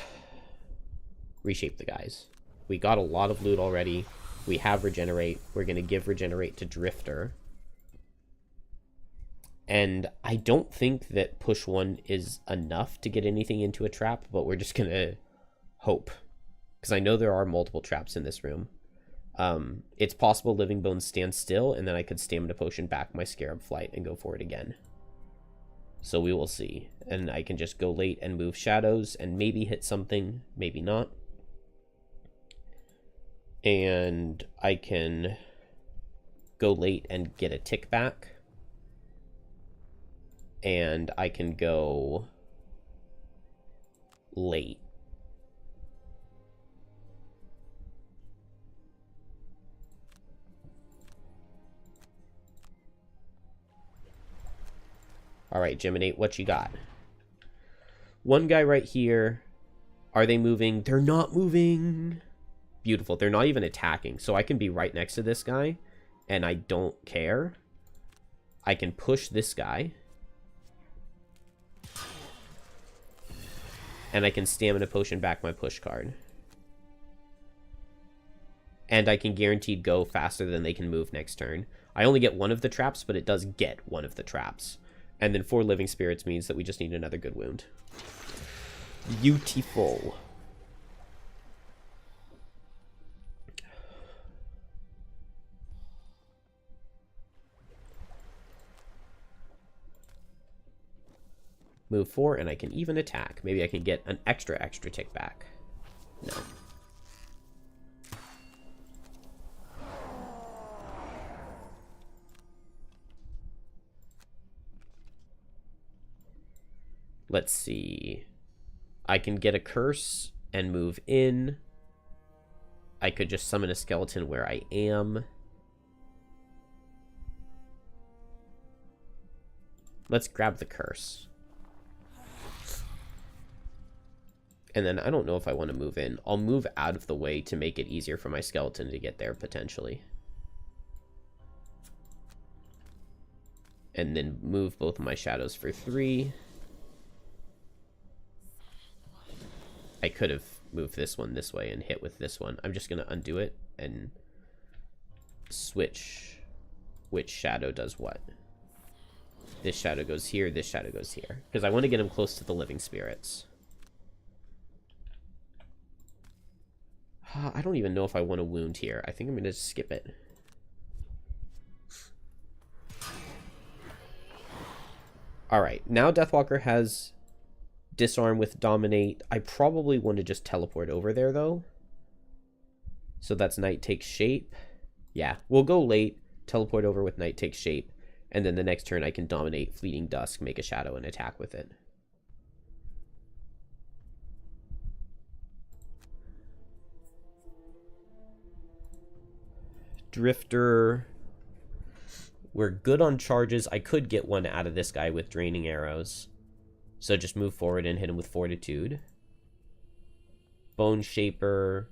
Reshape the Guise. We got a lot of loot already. We have Regenerate. We're going to give Regenerate to Drifter. And I don't think that push 1 is enough to get anything into a trap, but we're just going to hope. Because I know there are multiple traps in this room. It's possible Living Bones stands still, and then I could Stamina Potion back my Scarab Flight and go for it again. So we will see. And I can just go late and move shadows and maybe hit something, maybe not. And I can go late and get a tick back. And I can go late. Alright, Geminate, what you got? One guy right here. Are they moving? They're not moving. Beautiful. They're not even attacking. So I can be right next to this guy, and I don't care. I can push this guy. And I can Stamina Potion back my push card. And I can guaranteed go faster than they can move next turn. I only get one of the traps, but it does get one of the traps. And then 4 Living Spirits means that we just need another good wound. Beautiful. Move 4, and I can even attack. Maybe I can get an extra tick back. No. Let's see. I can get a curse and move in. I could just summon a skeleton where I am. Let's grab the curse. And then I don't know if I want to move in. I'll move out of the way to make it easier for my skeleton to get there, potentially. And then move both of my shadows for 3. I could have moved this one this way and hit with this one. I'm just going to undo it and switch which shadow does what. This shadow goes here, this shadow goes here. Because I want to get him close to the Living Spirits. I don't even know if I want to wound here. I think I'm going to skip it. Alright, now Deathwalker has disarm with dominate. I probably want to just teleport over there, though. So that's Night Takes Shape. Yeah, we'll go late, teleport over with Night Takes Shape, and then the next turn I can dominate Fleeting Dusk, make a shadow, and attack with it. Drifter. We're good on charges. I could get one out of this guy with Draining Arrows. So just move forward and hit him with Fortitude. Bone Shaper.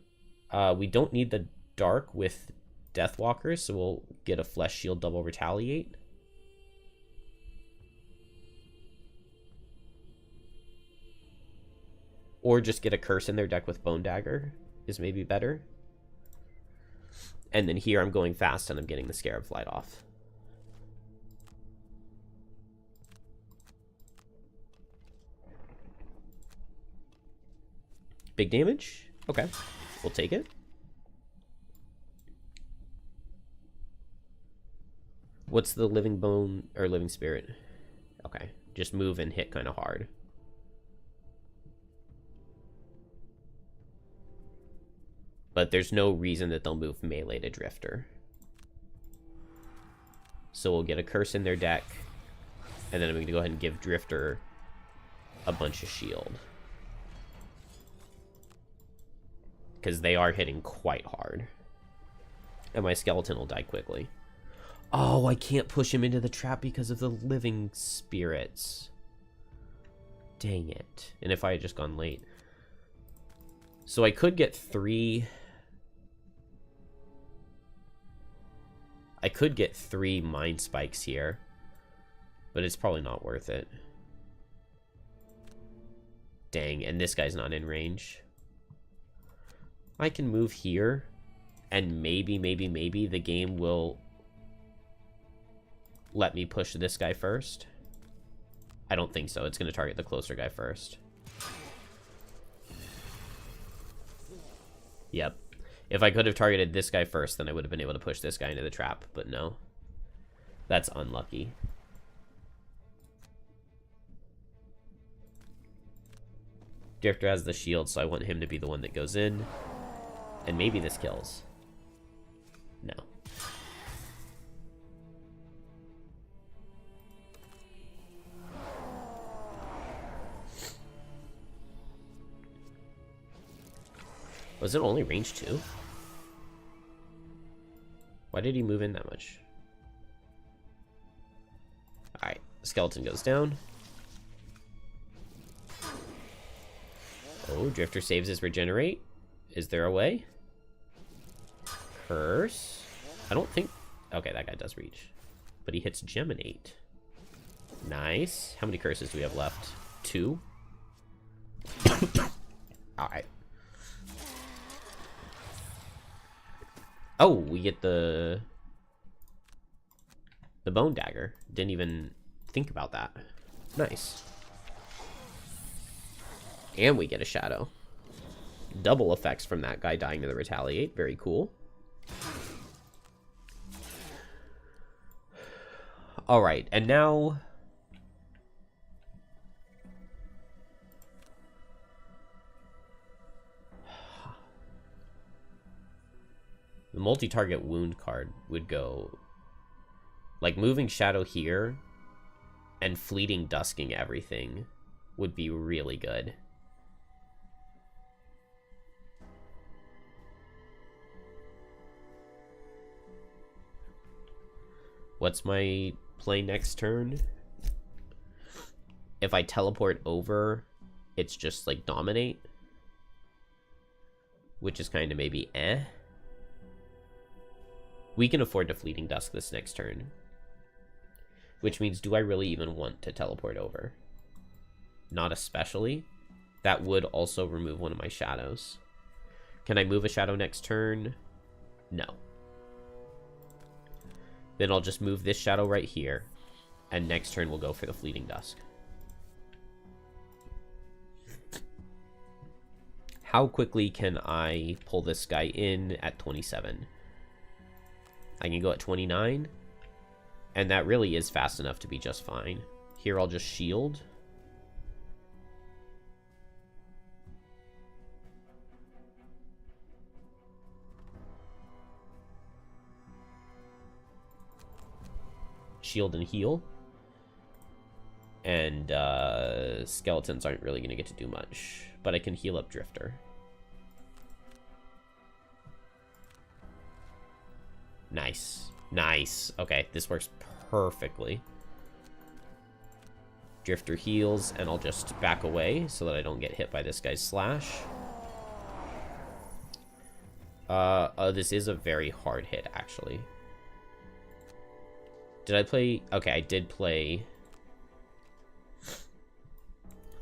We don't need the Dark with Deathwalkers, so we'll get a Flesh Shield double Retaliate. Or just get a Curse in their deck with Bone Dagger is maybe better. And then here I'm going fast and I'm getting the Scarab Flight off. Big damage? Okay. We'll take it. What's the Living Bone or Living Spirit? Okay. Just move and hit kind of hard. But there's no reason that they'll move melee to Drifter. So we'll get a Curse in their deck. And then I'm going to go ahead and give Drifter a bunch of shield. Because they are hitting quite hard. And my skeleton will die quickly. Oh, I can't push him into the trap because of the Living Spirits. Dang it. And if I had just gone late. So I could get 3... I could get 3 Mind Spikes here. But it's probably not worth it. Dang, and this guy's not in range. I can move here, and maybe the game will let me push this guy first. I don't think so. It's going to target the closer guy first. Yep. If I could have targeted this guy first, then I would have been able to push this guy into the trap, but no. That's unlucky. Drifter has the shield, so I want him to be the one that goes in. And maybe this kills. No. Was it only range 2? Why did he move in that much? Alright, skeleton goes down. Oh, Drifter saves his regenerate. Is there a way? Curse? I don't think... Okay, that guy does reach. But he hits Geminate. Nice. How many curses do we have left? 2? Alright. Oh, we get the Bone Dagger. Didn't even think about that. Nice. And we get a shadow. Double effects from that guy dying to the Retaliate. Very cool. Alright, and now... the multi-target wound card would go... like, moving Shadow here and Fleeting Dusking everything would be really good. What's my play next turn? If I teleport over, it's just like dominate. Which is kind of maybe eh. We can afford to Fleeting Dusk this next turn. Which means, do I really even want to teleport over? Not especially. That would also remove one of my shadows. Can I move a shadow next turn? No. Then I'll just move this shadow right here. And next turn we'll go for the Fleeting Dusk. How quickly can I pull this guy in at 27? I can go at 29. And that really is fast enough to be just fine. Here I'll just shield. Shield and heal. And skeletons aren't really going to get to do much. But I can heal up Drifter. Nice. Nice. Okay, this works perfectly. Drifter heals, and I'll just back away so that I don't get hit by this guy's slash. This is a very hard hit, actually. Did I play... Okay, I did play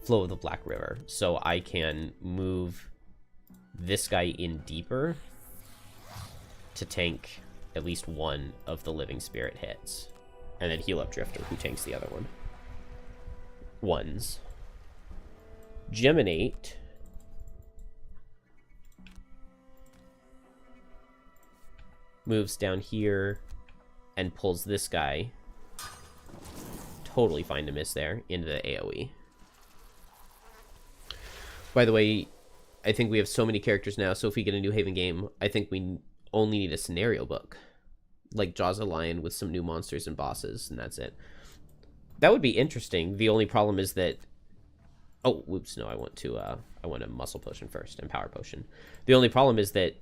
Flow of the Black River. So I can move this guy in deeper to tank at least one of the Living Spirit hits. And then heal up Drifter, who tanks the other one. Ones. Geminate. Moves down here and pulls this guy. Totally fine to miss there into the AoE. By the way, I think we have so many characters now, so if we get a New Haven game, I think we only need a scenario book. Like Jaws of the Lion with some new monsters and bosses, and that's it. That would be interesting. The only problem is that... Oh, whoops, no, I want a muscle potion first, and power potion. The only problem is that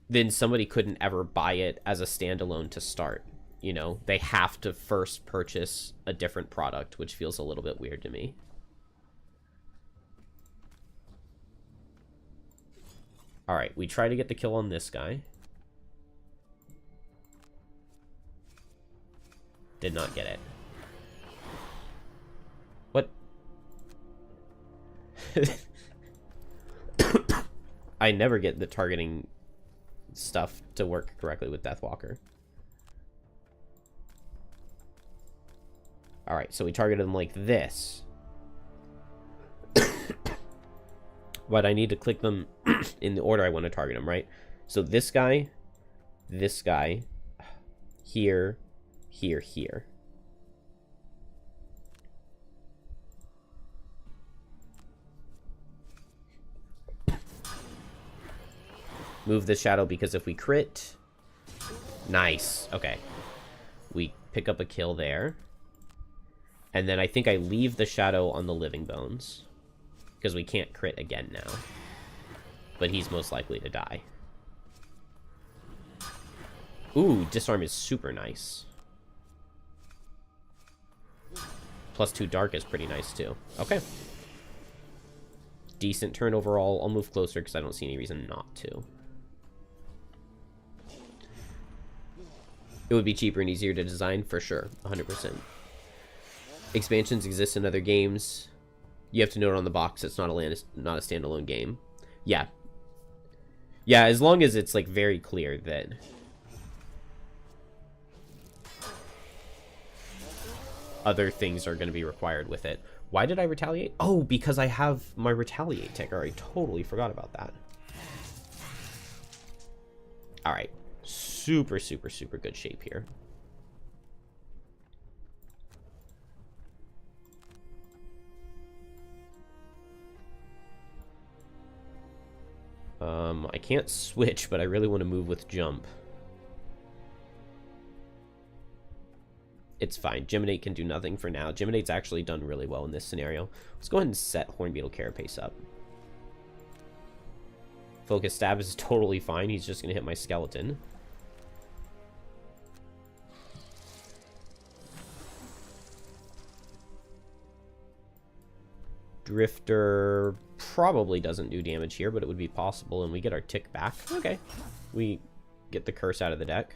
then somebody couldn't ever buy it as a standalone to start. You know, they have to first purchase a different product, which feels a little bit weird to me. Alright, we try to get the kill on this guy. Did not get it. What? I never get the targeting stuff to work correctly with Deathwalker. Alright, so we targeted them like this. But I need to click them in the order I want to target them, right? So this guy, here, here, here. Move the shadow because if we crit... Nice. Okay. We pick up a kill there. And then I think I leave the shadow on the Living Bones. Because we can't crit again now. But he's most likely to die. Ooh, disarm is super nice. +2 dark is pretty nice too. Okay. Decent turn overall. I'll move closer because I don't see any reason not to. It would be cheaper and easier to design for sure. 100%. Expansions exist in other games. You have to note on the box it's not a standalone game. Yeah. Yeah, as long as it's like very clear that other things are going to be required with it. Why did I retaliate? Oh, because I have my retaliate ticker. I totally forgot about that. All right. Super, super, super good shape here. I can't switch, but I really want to move with jump. It's fine. Geminate can do nothing for now. Geminate's actually done really well in this scenario. Let's go ahead and set Hornbeetle Carapace up. Focus Stab is totally fine. He's just going to hit my skeleton. Drifter probably doesn't do damage here, but it would be possible, and we get our tick back. Okay. We get the curse out of the deck.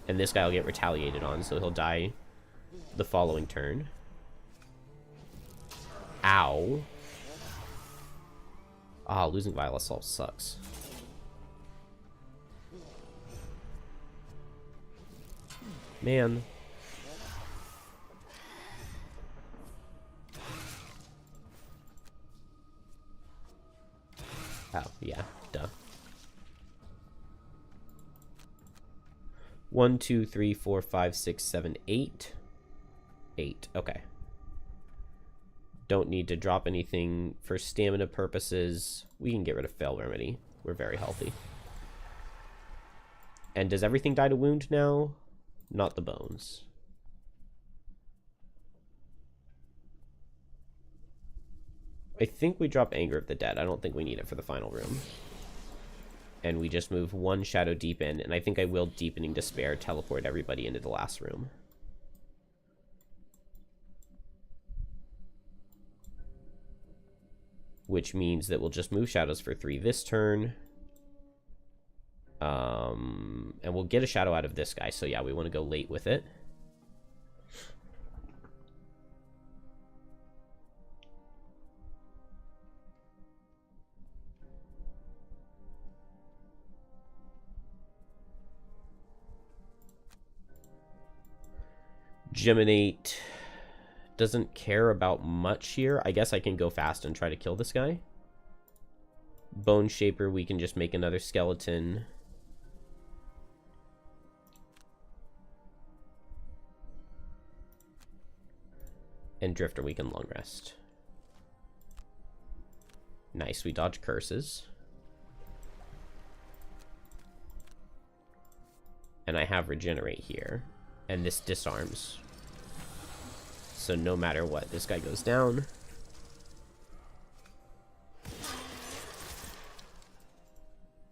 And this guy will get retaliated on, so he'll die the following turn. Ow. Ah, losing Vile Assault sucks. Man. Oh, yeah, duh. 1, 2, 3, 4, 5, 6, 7, 8. 8. Okay. Don't need to drop anything for stamina purposes. We can get rid of Fail Remedy. We're very healthy. And does everything die to wound now? Not the bones. I think we drop Anger of the Dead. I don't think we need it for the final room. And we just move one Shadow Deep in. And I think I will Deepening Despair teleport everybody into the last room. Which means that we'll just move Shadows for 3 this turn. And we'll get a Shadow out of this guy. So yeah, we want to go late with it. Geminate doesn't care about much here. I guess I can go fast and try to kill this guy. Bone Shaper, we can just make another skeleton. And Drifter, we can long rest. Nice, we dodge curses. And I have Regenerate here. And this disarms. So no matter what, this guy goes down.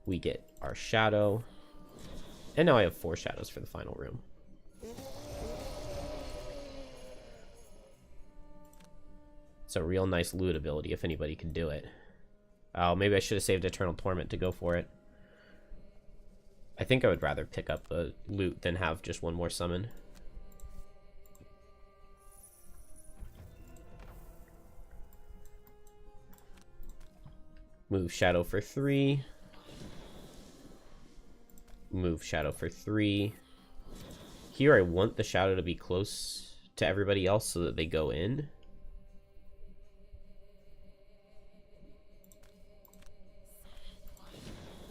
We get our Shadow. And now I have 4 Shadows for the final room. It's a real nice loot ability if anybody could do it. Oh, maybe I should have saved Eternal Torment to go for it. I think I would rather pick up a loot than have just one more summon. Move Shadow for 3. Move Shadow for 3. Here I want the Shadow to be close to everybody else so that they go in.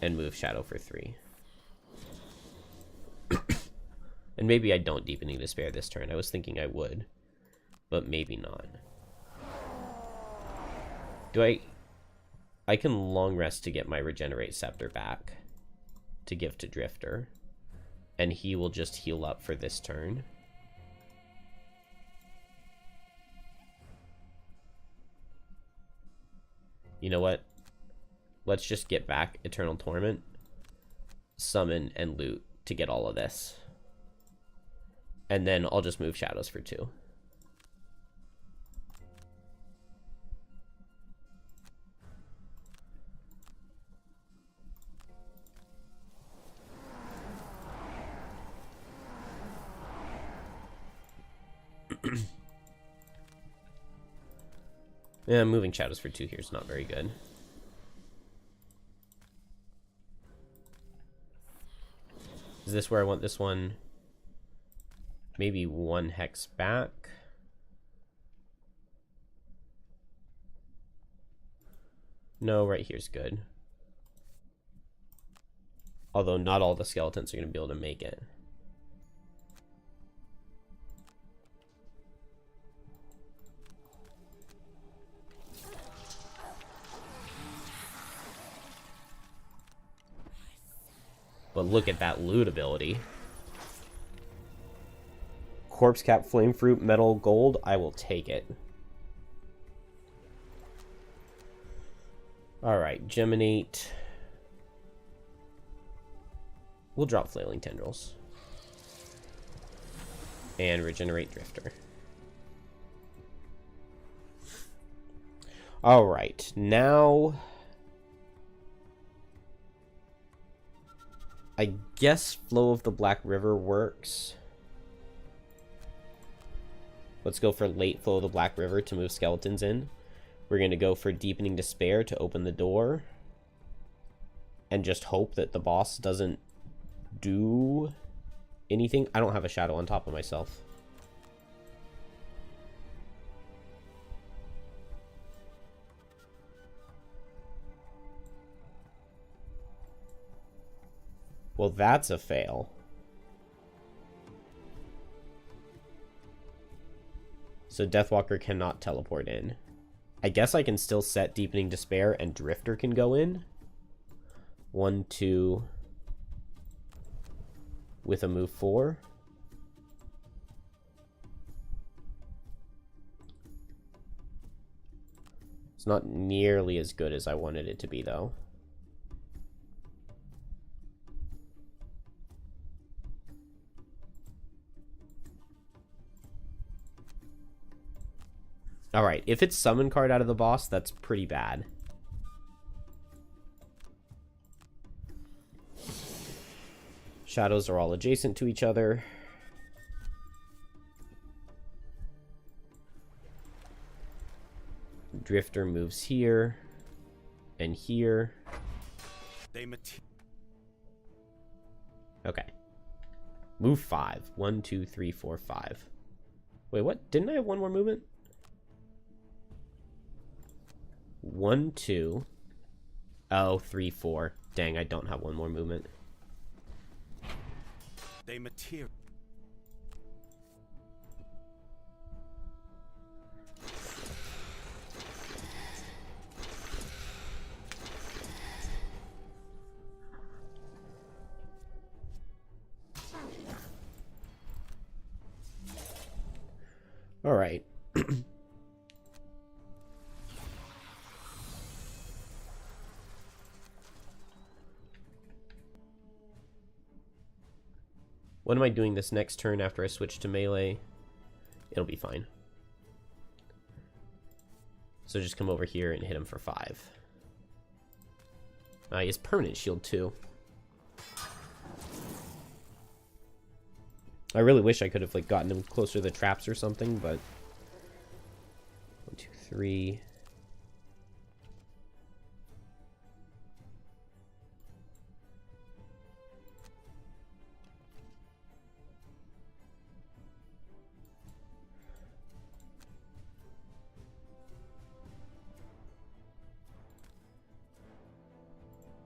And move Shadow for 3. And maybe I don't Deepening Despair this turn. I was thinking I would, but maybe not. I can long rest to get my Regenerate Scepter back to give to Drifter, and he will just heal up for this turn. You know what? Let's just get back Eternal Torment, summon, and loot to get all of this. And then I'll just move Shadows for 2. Yeah, moving Shadows for 2 here is not very good. Is this where I want this one? Maybe 1 hex back. No, right here's good. Although not all the skeletons are going to be able to make it. But look at that loot ability. Corpse Cap, Flame Fruit, Metal, Gold. I will take it. Alright, Geminate. We'll drop Flailing Tendrils. And Regenerate Drifter. Alright, now I guess Flow of the Black River works. Let's go for late Flow of the Black River to move skeletons in. We're going to go for Deepening Despair to open the door. And just hope that the boss doesn't do anything. I don't have a Shadow on top of myself. Well, that's a fail. So Deathwalker cannot teleport in. I guess I can still set Deepening Despair and Drifter can go in. 1, 2... with a move 4. It's not nearly as good as I wanted it to be, though. Alright, if it's summon card out of the boss, that's pretty bad. Shadows are all adjacent to each other. Drifter moves here and here. Okay. Move 5. 1, 2, 3, 4, 5. Wait, what? Didn't I have one more movement? 1, 2. Oh, 3, 4. Dang, I don't have one more movement. They material. All right. What am I doing this next turn after I switch to melee? It'll be fine. So just come over here and hit him for 5. He has permanent shield too. I really wish I could have like gotten him closer to the traps or something, but 1, 2, 3.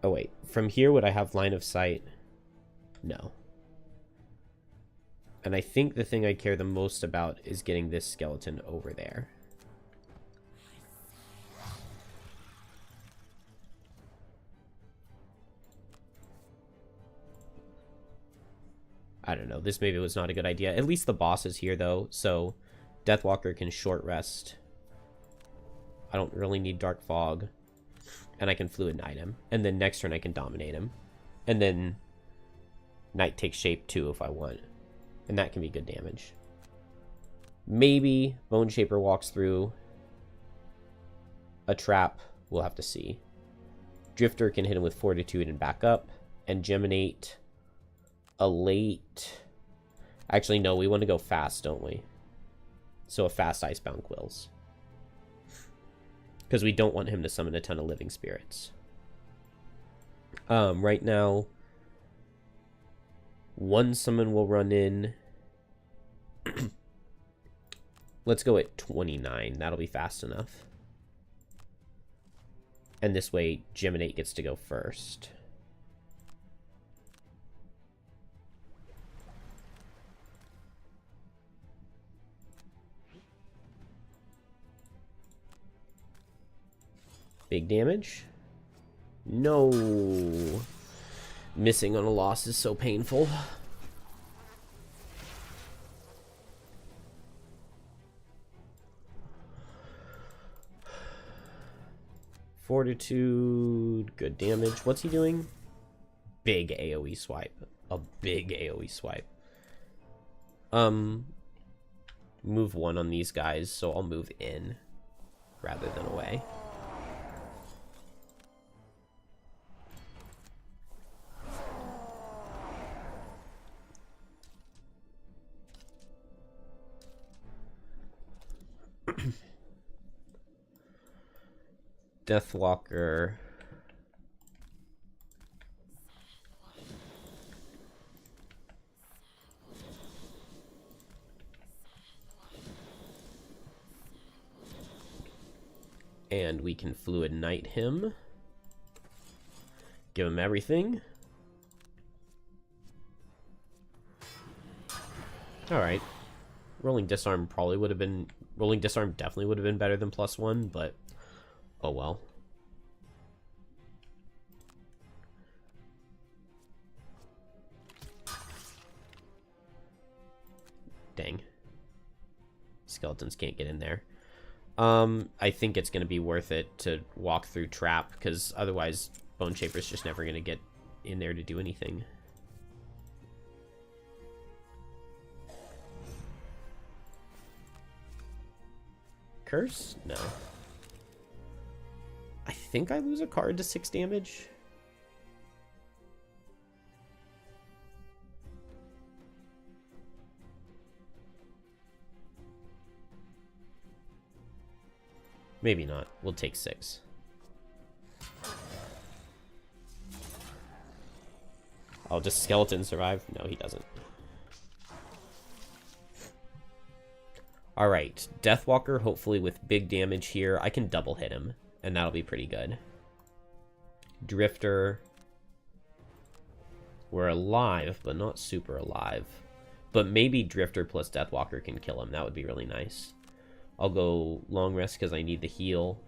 Oh wait, from here would I have line of sight? No. And I think the thing I care the most about is getting this skeleton over there. I don't know, this maybe was not a good idea. At least the boss is here though, so Deathwalker can short rest. I don't really need Dark Fog. And I can Fluid Knight him. And then next turn I can Dominate him. And then Knight takes shape too if I want. And that can be good damage. Maybe Bone Shaper walks through a trap. We'll have to see. Drifter can hit him with Fortitude and back up. And Geminate a late... Actually, no, we want to go fast, don't we? So a fast Icebound Quills. Because we don't want him to summon a ton of living spirits. Right now, one summon will run in. Let's go at 29. That'll be fast enough. And this way, Geminate gets to go first. Big damage. No. Missing on a loss is so painful. Fortitude. Good damage. What's he doing? Big AoE swipe. A big AoE swipe. Move 1 on these guys, so I'll move in rather than away. Deathwalker. And we can Fluid Knight him. Give him everything. Alright. Rolling disarm probably would have been... Rolling disarm definitely would have been better than +1, but... Oh well. Dang. Skeletons can't get in there. I think it's going to be worth it to walk through trap, because otherwise Bone Shaper's just never going to get in there to do anything. Curse? No. I think I lose a card to 6 damage. Maybe not. We'll take 6. Oh, does Skeleton survive? No, he doesn't. Alright, Deathwalker, hopefully with big damage here. I can double hit him, and that'll be pretty good. Drifter. We're alive, but not super alive. But maybe Drifter plus Deathwalker can kill him. That would be really nice. I'll go long rest because I need the heal.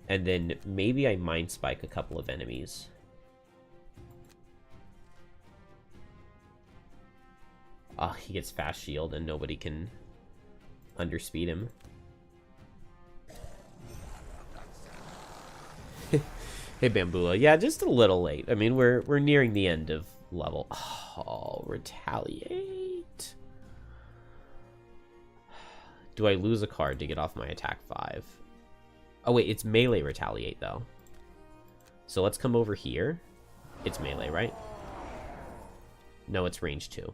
And then maybe I Mind Spike a couple of enemies. Ah, he gets fast shield and nobody can underspeed him. Hey, Bambula. Yeah, just a little late. I mean, we're nearing the end of level. Oh, retaliate. Do I lose a card to get off my attack 5? Oh, wait, it's melee retaliate, though. So let's come over here. It's melee, right? No, it's range 2.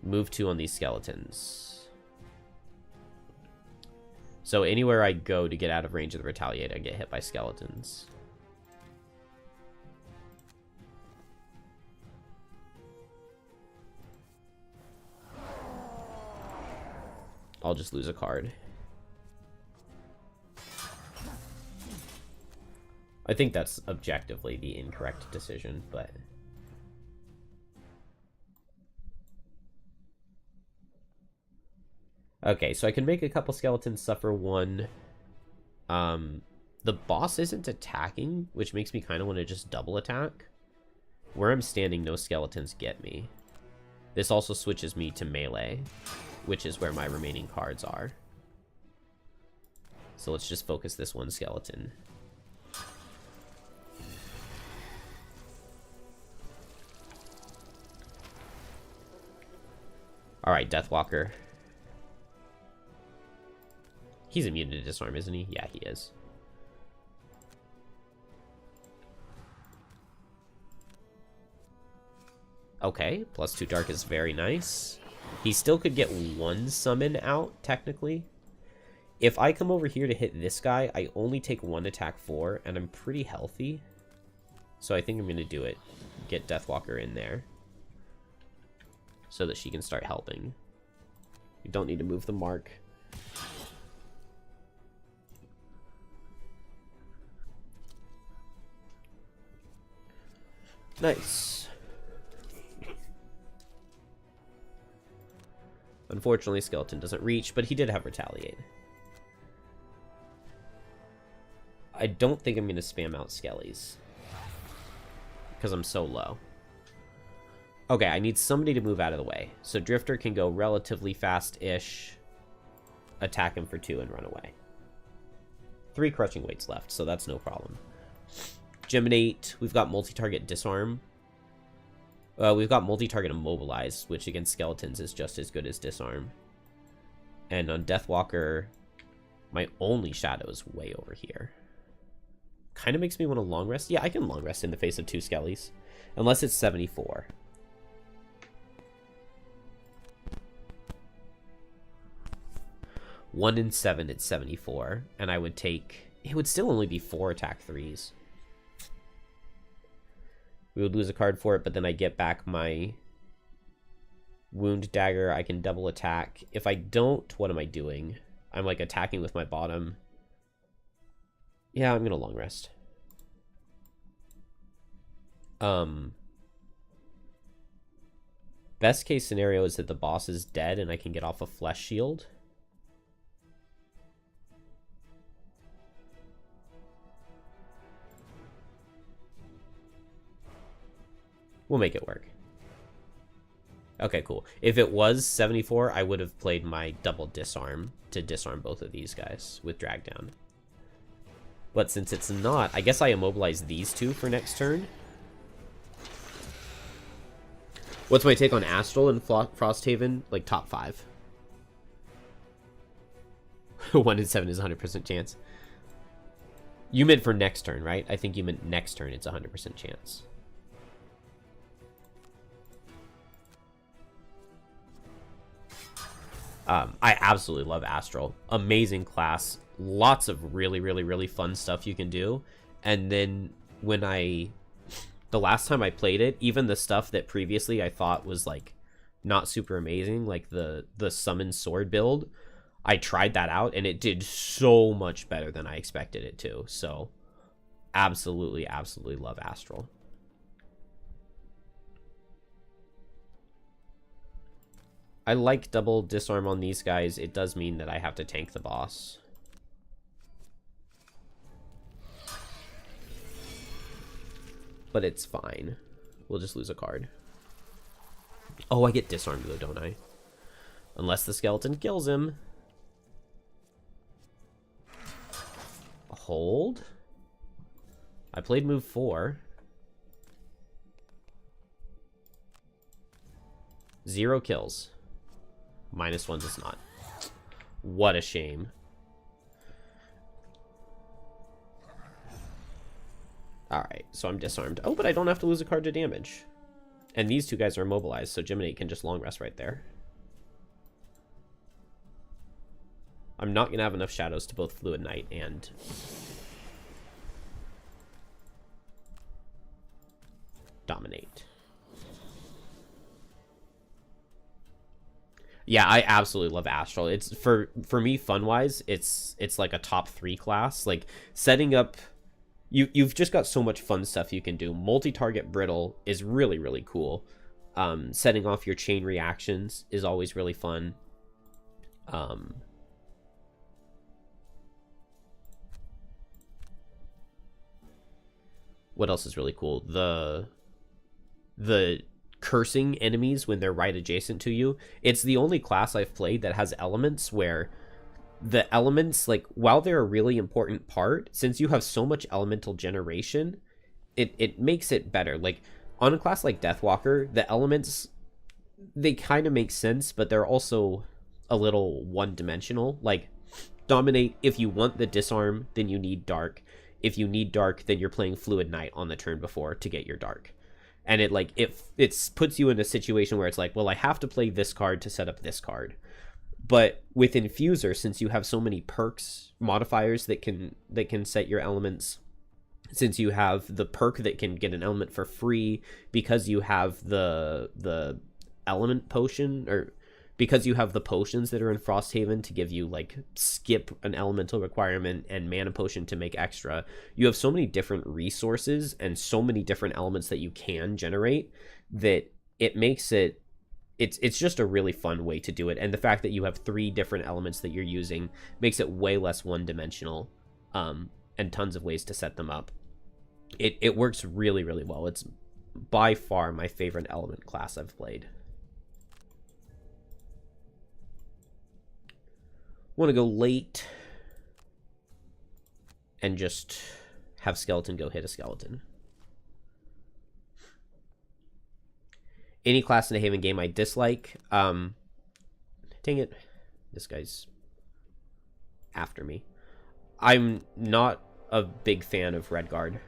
Move 2 on these skeletons. So anywhere I go to get out of range of the retaliate, I get hit by skeletons. I'll just lose a card. I think that's objectively the incorrect decision, but... Okay, so I can make a couple skeletons suffer 1. The boss isn't attacking, which makes me kind of want to just double attack. Where I'm standing, no skeletons get me. This also switches me to melee, which is where my remaining cards are. So let's just focus this one skeleton. Alright, Deathwalker. He's immune to disarm, isn't he? Yeah, he is. Okay, +2 dark is very nice. He still could get 1 summon out, technically. If I come over here to hit this guy, I only take 1 attack 4, and I'm pretty healthy. So I think I'm going to do it. Get Deathwalker in there. So that she can start helping. You don't need to move the mark. Nice. Unfortunately, Skeleton doesn't reach, but he did have Retaliate. I don't think I'm going to spam out Skellies. Because I'm so low. Okay, I need somebody to move out of the way. So Drifter can go relatively fast-ish, attack him for 2, and run away. 3 crushing weights left, so that's no problem. Geminate, we've got multi-target disarm. We've got multi-target immobilize, which against skeletons is just as good as disarm. And on Deathwalker, my only shadow is way over here. Kind of makes me want to long rest. Yeah, I can long rest in the face of 2 skellies. Unless it's 74. One in 7, it's 74. And I would take... It would still only be 4 attack 3s. We would lose a card for it, but then I get back my wound dagger. I can double attack. If I don't, what am I doing? I'm like attacking with my bottom. Yeah, I'm gonna long rest. Best case scenario is that the boss is dead and I can get off a flesh shield. We'll make it work. Okay, cool. If it was 74, I would have played my double disarm to disarm both of these guys with drag down. But since it's not, I guess I immobilize these two for next turn. What's my take on Astral and Frosthaven? Like, top 5. 1 in 7 is 100% chance. You meant for next turn, right? I think you meant next turn it's 100% chance. I absolutely love Astral. Amazing class. Lots of really, really, really fun stuff you can do. And then when the last time I played it, even the stuff that previously I thought was like not super amazing, like the summon sword build, I tried that out and it did so much better than I expected it to. So absolutely, absolutely love Astral. I like double disarm on these guys. It does mean that I have to tank the boss. But it's fine. We'll just lose a card. Oh, I get disarmed though, don't I? Unless the skeleton kills him. Hold. I played move 4. 0 kills. -1 does not. What a shame. Alright, so I'm disarmed. Oh, but I don't have to lose a card to damage. And these two guys are immobilized, so Geminate can just long rest right there. I'm not going to have enough shadows to both Fluid Knight and Dominate. Yeah, I absolutely love Astral. It's for me, fun-wise, it's like a top 3 class. Like, setting up... You've just got so much fun stuff you can do. Multi-target Brittle is really, really cool. Setting off your chain reactions is always really fun. What else is really cool? The cursing enemies when they're right adjacent to you. It's the only class I've played that has elements where the elements, like, while they're a really important part, since you have so much elemental generation, it makes it better. Like, on a class like Deathwalker, the elements, they kind of make sense, but they're also a little one-dimensional. Like, Dominate, if you want the disarm, then you need Dark. If you need Dark, then you're playing Fluid Knight on the turn before to get your Dark. And it puts you in a situation where it's like, well, I have to play this card to set up this card. But with Infuser, since you have so many perks, modifiers that can set your elements, since you have the perk that can get an element for free, because you have the element potion, or because you have the potions that are in Frosthaven to give you, like, skip an elemental requirement and mana potion to make extra, you have so many different resources and so many different elements that you can generate that it makes it's just a really fun way to do it. And the fact that you have 3 different elements that you're using makes it way less one-dimensional, and tons of ways to set them up. It works really, really well. It's by far my favorite element class I've played. Want to go late and just have skeleton go hit a skeleton. Any class in a Haven game I dislike. Dang it. This guy's after me. I'm not a big fan of Redguard.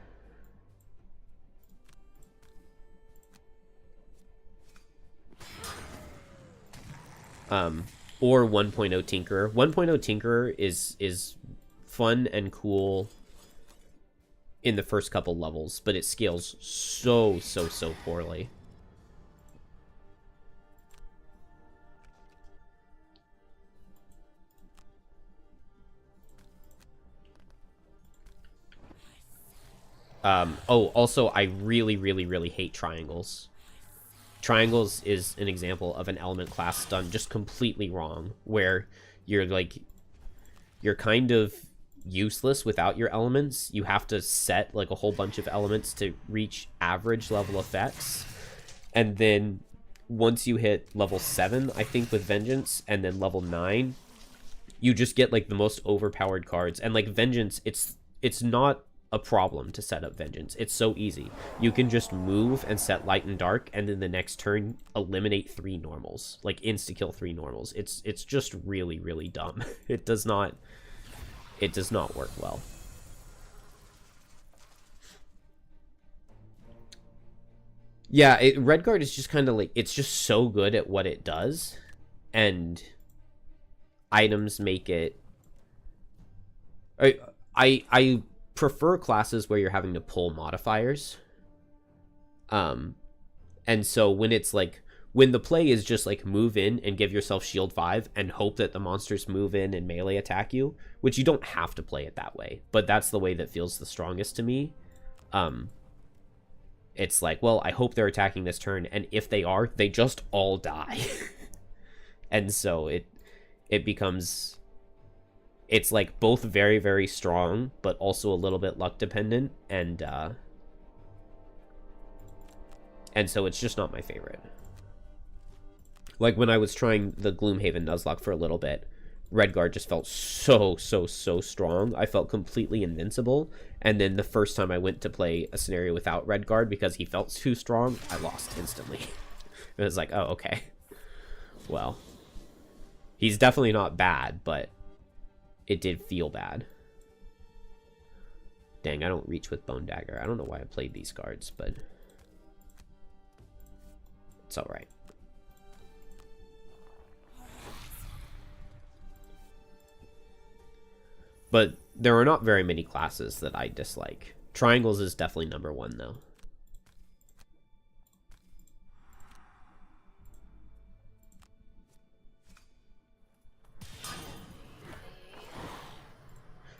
Or 1.0 Tinkerer. 1.0 Tinkerer is fun and cool in the first couple levels, but it scales so poorly. Oh, also, I really hate triangles. Triangles is an example of an element class done just completely wrong, where you're like, you're kind of useless without your elements. You have to set like a whole bunch of elements to reach average level effects, and then once you hit level 7, I think, with Vengeance, and then level 9, you just get like the most overpowered cards. And like Vengeance, it's not a problem to set up Vengeance. It's so easy. You can just move and set Light and Dark, and then the next turn eliminate 3 normals, like insta kill 3 normals. It's just really, really dumb. It does not work well. Yeah, Redguard is just kind of like, it's just so good at what it does, and items make it... I prefer classes where you're having to pull modifiers. And so when it's like, when the play is just like move in and give yourself shield 5 and hope that the monsters move in and melee attack you, which you don't have to play it that way, but that's the way that feels the strongest to me. It's like, well, I hope they're attacking this turn, and if they are, they just all die. And so it becomes, it's like both very, very strong, but also a little bit luck dependent, and so it's just not my favorite. Like when I was trying the Gloomhaven Nuzlocke for a little bit, Redguard just felt so strong. I felt completely invincible, and then the first time I went to play a scenario without Redguard because he felt too strong, I lost instantly. It was like, oh, okay. Well, he's definitely not bad, but it did feel bad. Dang, I don't reach with Bone Dagger. I don't know why I played these cards, but it's alright. But there are not very many classes that I dislike. Triangles is definitely number 1, though.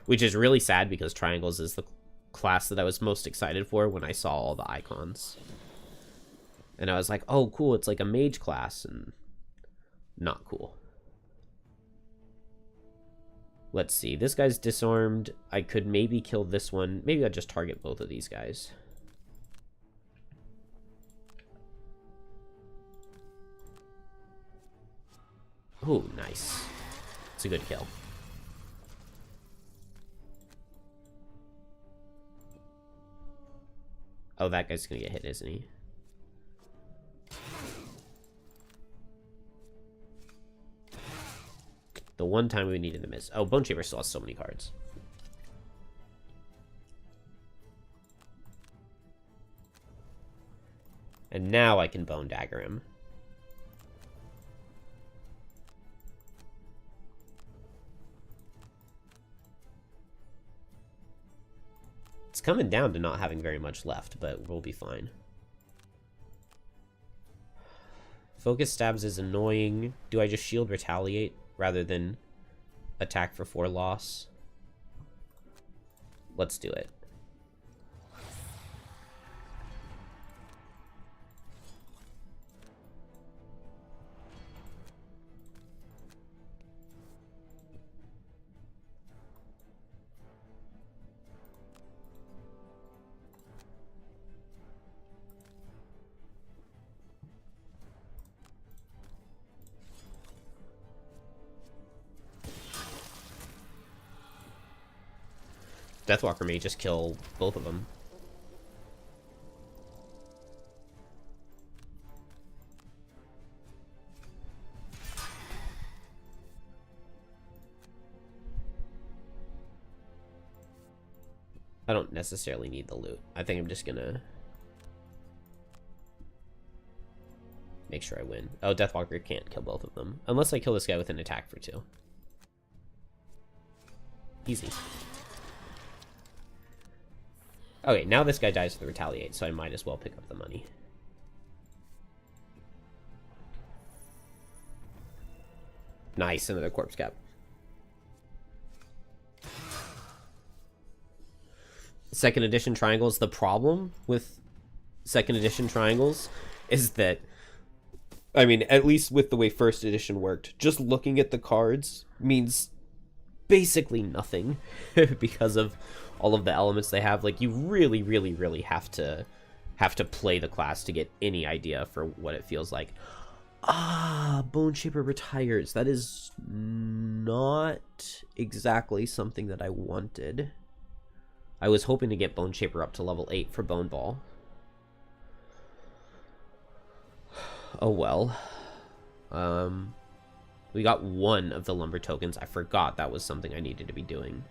Which is really sad because Triangles is the class that I was most excited for when I saw all the icons. And I was like, oh, cool, it's like a mage class, and not cool. Let's see, this guy's disarmed. I could maybe kill this one. Maybe I'll just target both of these guys. Ooh, nice. It's a good kill. Oh, that guy's gonna get hit, isn't he? The one time we needed to miss. Oh, Bone Shaver still has so many cards. And now I can Bone Dagger him. It's coming down to not having very much left, but we'll be fine. Focus Stabs is annoying. Do I just Shield Retaliate rather than attack for 4 loss? Let's do it. Deathwalker may just kill both of them. I don't necessarily need the loot. I think I'm just gonna make sure I win. Oh, Deathwalker can't kill both of them. Unless I kill this guy with an attack for 2. Easy. Okay, now this guy dies with the Retaliate, so I might as well pick up the money. Nice, another Corpse Cap. Second edition triangles. The problem with second edition triangles is that I mean, at least with the way first edition worked, just looking at the cards means basically nothing because of all of the elements they have. Like, you really, really, really have to play the class to get any idea for what it feels like. Ah, Bone Shaper retires. That is not exactly something that I wanted. I was hoping to get Bone Shaper up to level 8 for Bone Ball. Oh well. We got one of the lumber tokens. I forgot that was something I needed to be doing.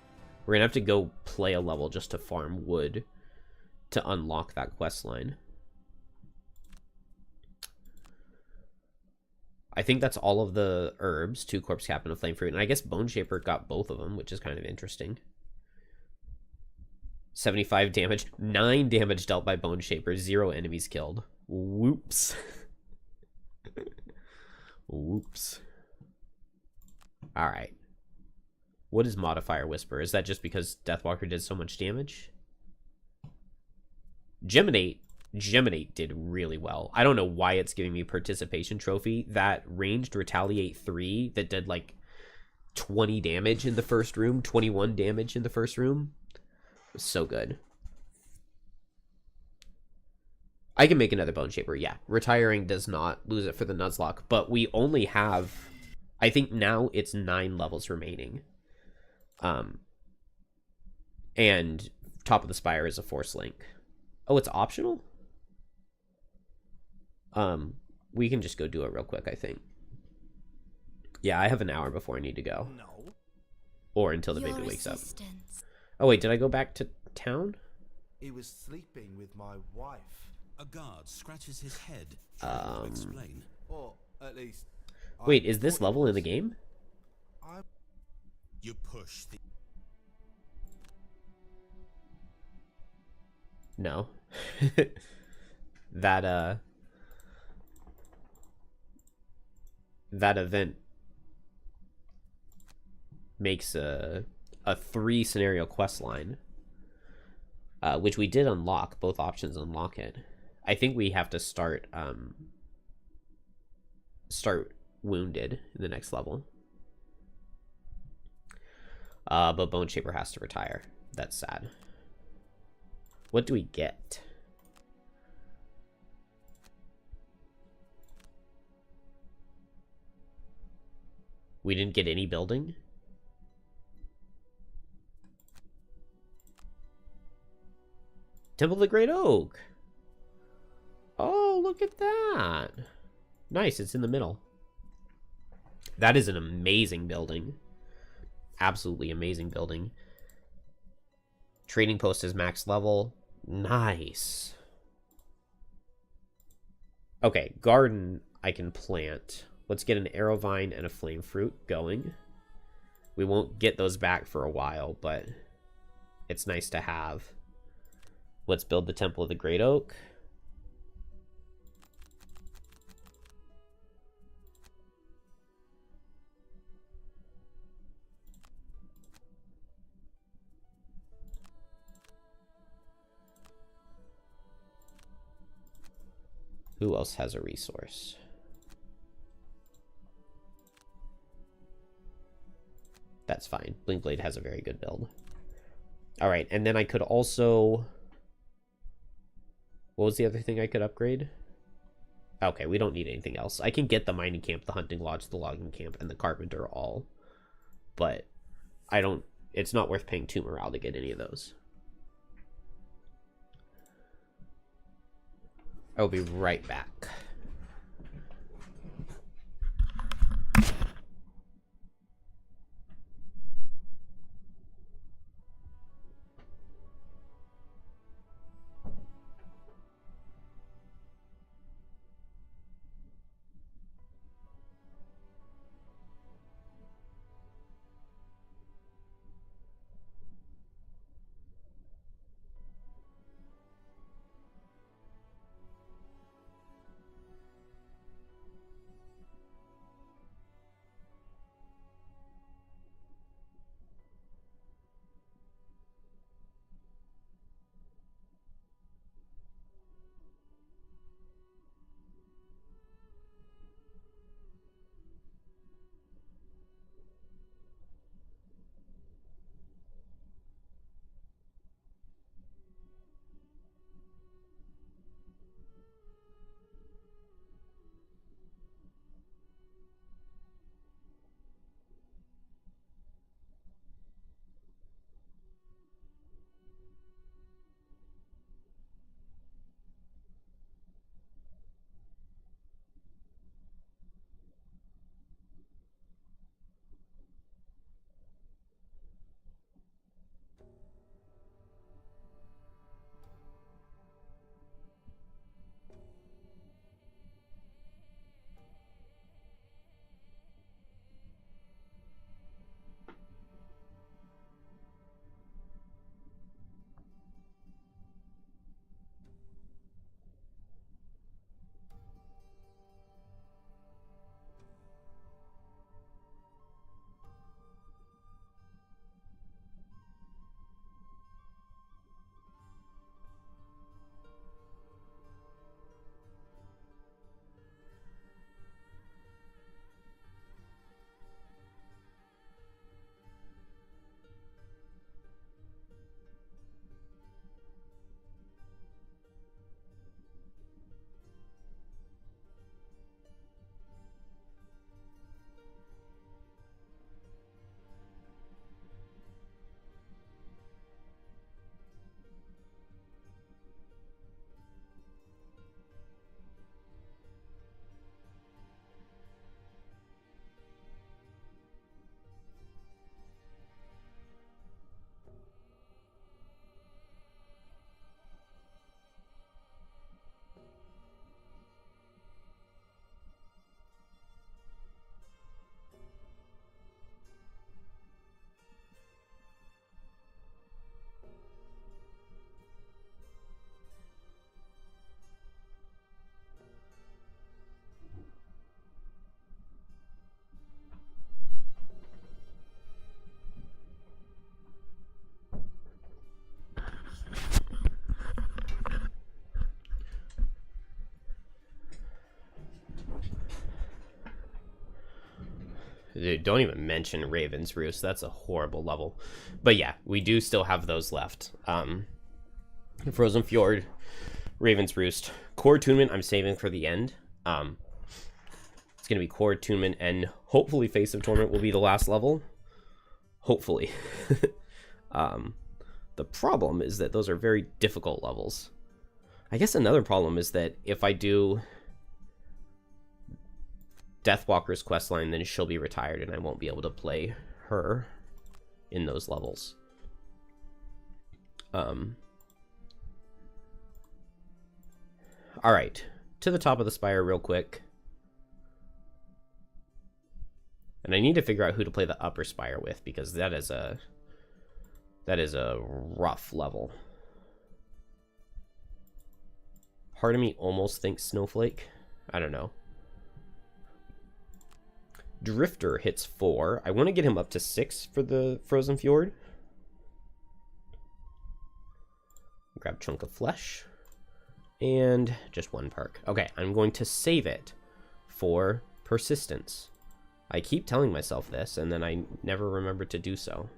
We're gonna have to go play a level just to farm wood to unlock that quest line. I think that's all of the herbs, 2 corpse cap and a flame fruit, and I guess Bone Shaper got both of them, which is kind of interesting. 75 damage, 9 damage dealt by Bone Shaper, 0 enemies killed. Whoops. Whoops. Alright. What is Modifier Whisper? Is that just because Deathwalker did so much damage? Geminate did really well. I don't know why it's giving me Participation Trophy. That ranged Retaliate 3 that did like 20 damage in the first room, 21 damage in the first room. It was so good. I can make another Bone Shaper, yeah. Retiring does not lose it for the Nuzlocke, but we only have, I think now it's 9 levels remaining. And Top of the Spire is a Force Link. Oh, it's optional? We can just go do it real quick, I think. Yeah, I have an hour before I need to go. No. Or until the baby wakes up. Oh, wait, did I go back to town? He was sleeping with my wife. A guard scratches his head, trying to explain. Or at least... Wait, is this level in the game? You push the... No. That event makes a 3 scenario quest line, which we did unlock. Both options unlock it. I think we have to start wounded in the next level. But Bone Shaper has to retire. That's sad. What do we get? We didn't get any building? Temple of the Great Oak. Oh, look at that. Nice, it's in the middle. That is an amazing building. Absolutely amazing building. Trading post is max level. Nice. Okay, garden I can plant. Let's get an arrow vine and a flame fruit going. We won't get those back for a while, but it's nice to have. Let's build the Temple of the Great Oak. Who else has a resource? That's fine. Blinkblade has a very good build. Alright, and then I could also... What was the other thing I could upgrade? Okay, we don't need anything else. I can get the mining camp, the hunting lodge, the logging camp, and the carpenter all. But I don't... It's not worth paying 2 morale to get any of those. I'll be right back. Dude, don't even mention Raven's Roost. That's a horrible level. But yeah, we do still have those left. Frozen Fjord, Raven's Roost. Core Attunement, I'm saving for the end. It's going to be Core Attunement, and hopefully Face of Torment will be the last level. Hopefully. The problem is that those are very difficult levels. I guess another problem is that if I do Deathwalker's questline, then she'll be retired and I won't be able to play her in those levels. Alright, to the top of the spire real quick. And I need to figure out who to play the upper spire with, because that is a rough level. Part of me almost thinks Snowflake. I don't know. Drifter hits 4. I want to get him up to 6 for the Frozen Fjord. Grab Chunk of Flesh. And just 1 perk. Okay, I'm going to save it for Persistence. I keep telling myself this, and then I never remember to do so.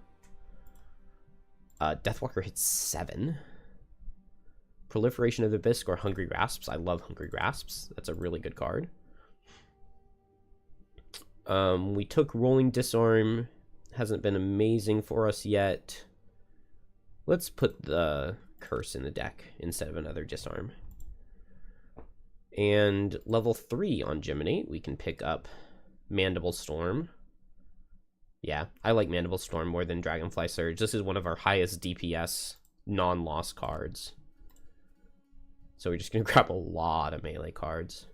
Deathwalker hits 7. Proliferation of the Abyss or Hungry Grasps. I love Hungry Grasps. That's a really good card. We took Rolling Disarm. Hasn't been amazing for us yet. Let's put the Curse in the deck instead of another Disarm. And level 3 on Geminate, we can pick up Mandible Storm. Yeah, I like Mandible Storm more than Dragonfly Surge. This is one of our highest DPS non-loss cards. So we're just going to grab a lot of melee cards.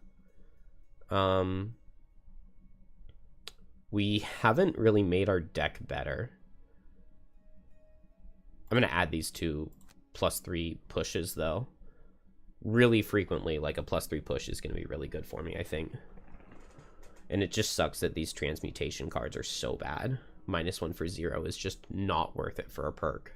We haven't really made our deck better. I'm going to add these 2 +3 pushes, though. Really frequently, like a +3 push is going to be really good for me, I think. And it just sucks that these transmutation cards are so bad. -1 for 0 is just not worth it for a perk.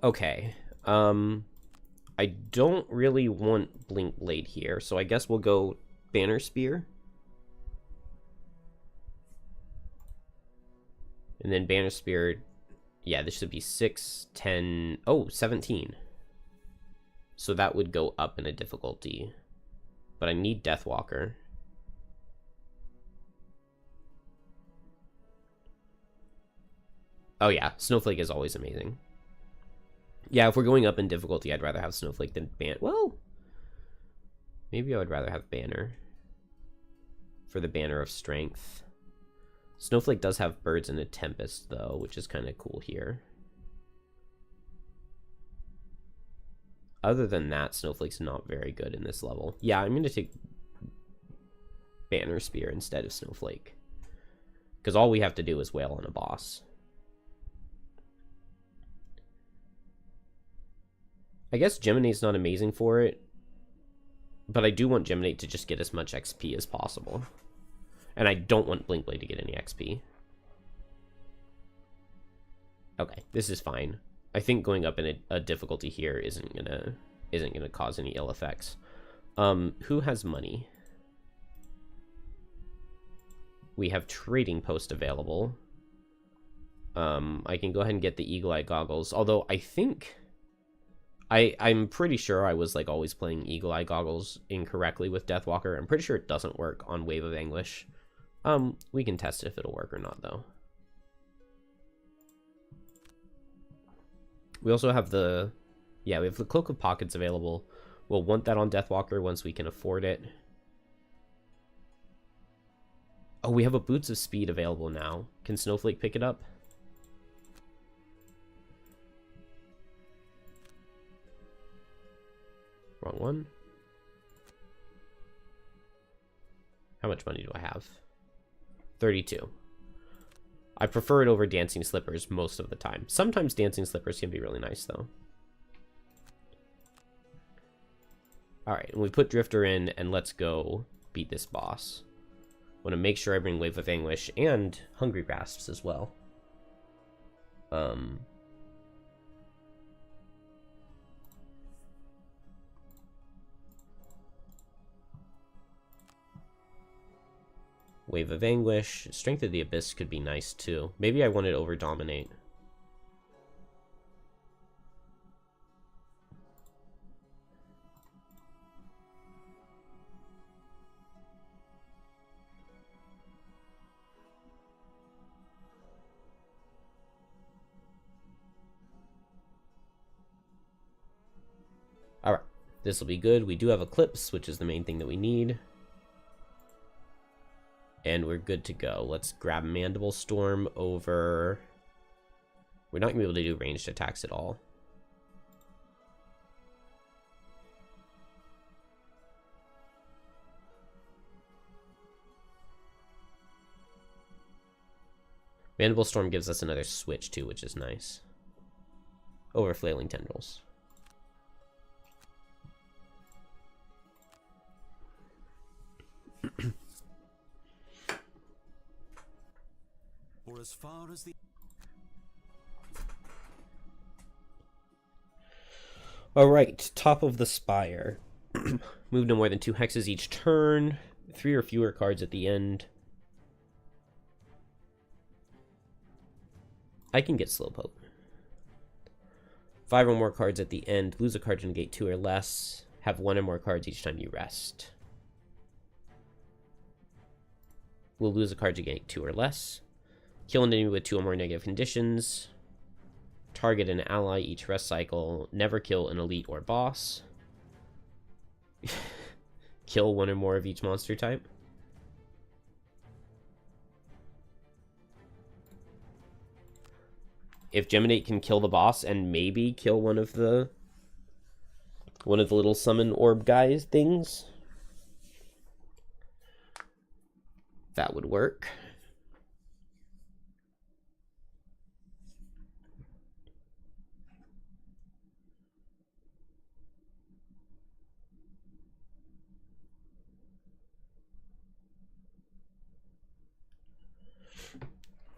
Okay. I don't really want Blink Blade here, so I guess we'll go Banner Spear. And then Banner Spear, yeah, this should be 6, 10, oh, 17. So that would go up in a difficulty. But I need Deathwalker. Oh yeah, Snowflake is always amazing. Yeah, if we're going up in difficulty, I'd rather have Snowflake than Banner. Well, maybe I would rather have Banner for the Banner of Strength. Snowflake does have Birds in a Tempest, though, which is kind of cool here. Other than that, Snowflake's not very good in this level. Yeah, I'm going to take Banner Spear instead of Snowflake, because all we have to do is wail on a boss. I guess Geminate's not amazing for it, but I do want Geminate to just get as much XP as possible. And I don't want Blinkblade to get any XP. Okay, this is fine. I think going up in a difficulty here isn't gonna cause any ill effects. Who has money? We have Trading Post available. I can go ahead and get the Eagle Eye Goggles, although I think I'm pretty sure I was like always playing Eagle Eye Goggles incorrectly with Deathwalker. I'm pretty sure it doesn't work on Wave of Anguish. We can test if it'll work or not, though. We also have the Cloak of Pockets available. We'll want that on Deathwalker once we can afford it. Oh, we have a Boots of Speed available now. Can Snowflake pick it up? Wrong one. How much money do I have? 32. I prefer it over Dancing Slippers most of the time. Sometimes Dancing Slippers can be really nice, though. Alright, and we put Drifter in, and let's go beat this boss. I want to make sure I bring Wave of Anguish and Hungry Grasps as well. Wave of Anguish. Strength of the Abyss could be nice too. Maybe I want it over Dominate. Alright, this will be good. We do have Eclipse, which is the main thing that we need. And we're good to go. Let's grab Mandible Storm over... We're not going to be able to do ranged attacks at all. Mandible Storm gives us another switch too, which is nice. Over Flailing Tendrils. Or as far as the... Alright, top of the Spire. Move no more than 2 hexes each turn. 3 or fewer cards at the end. I can get Slowpoke. 5 or more cards at the end. Lose a card to negate 2 or less. Have 1 or more cards each time you rest. We'll lose a card to negate 2 or less. Kill an enemy with 2 or more negative conditions. Target an ally each rest cycle. Never kill an elite or boss. Kill 1 or more of each monster type. If Geminate can kill the boss and maybe kill one of the little summon orb guys things, that would work.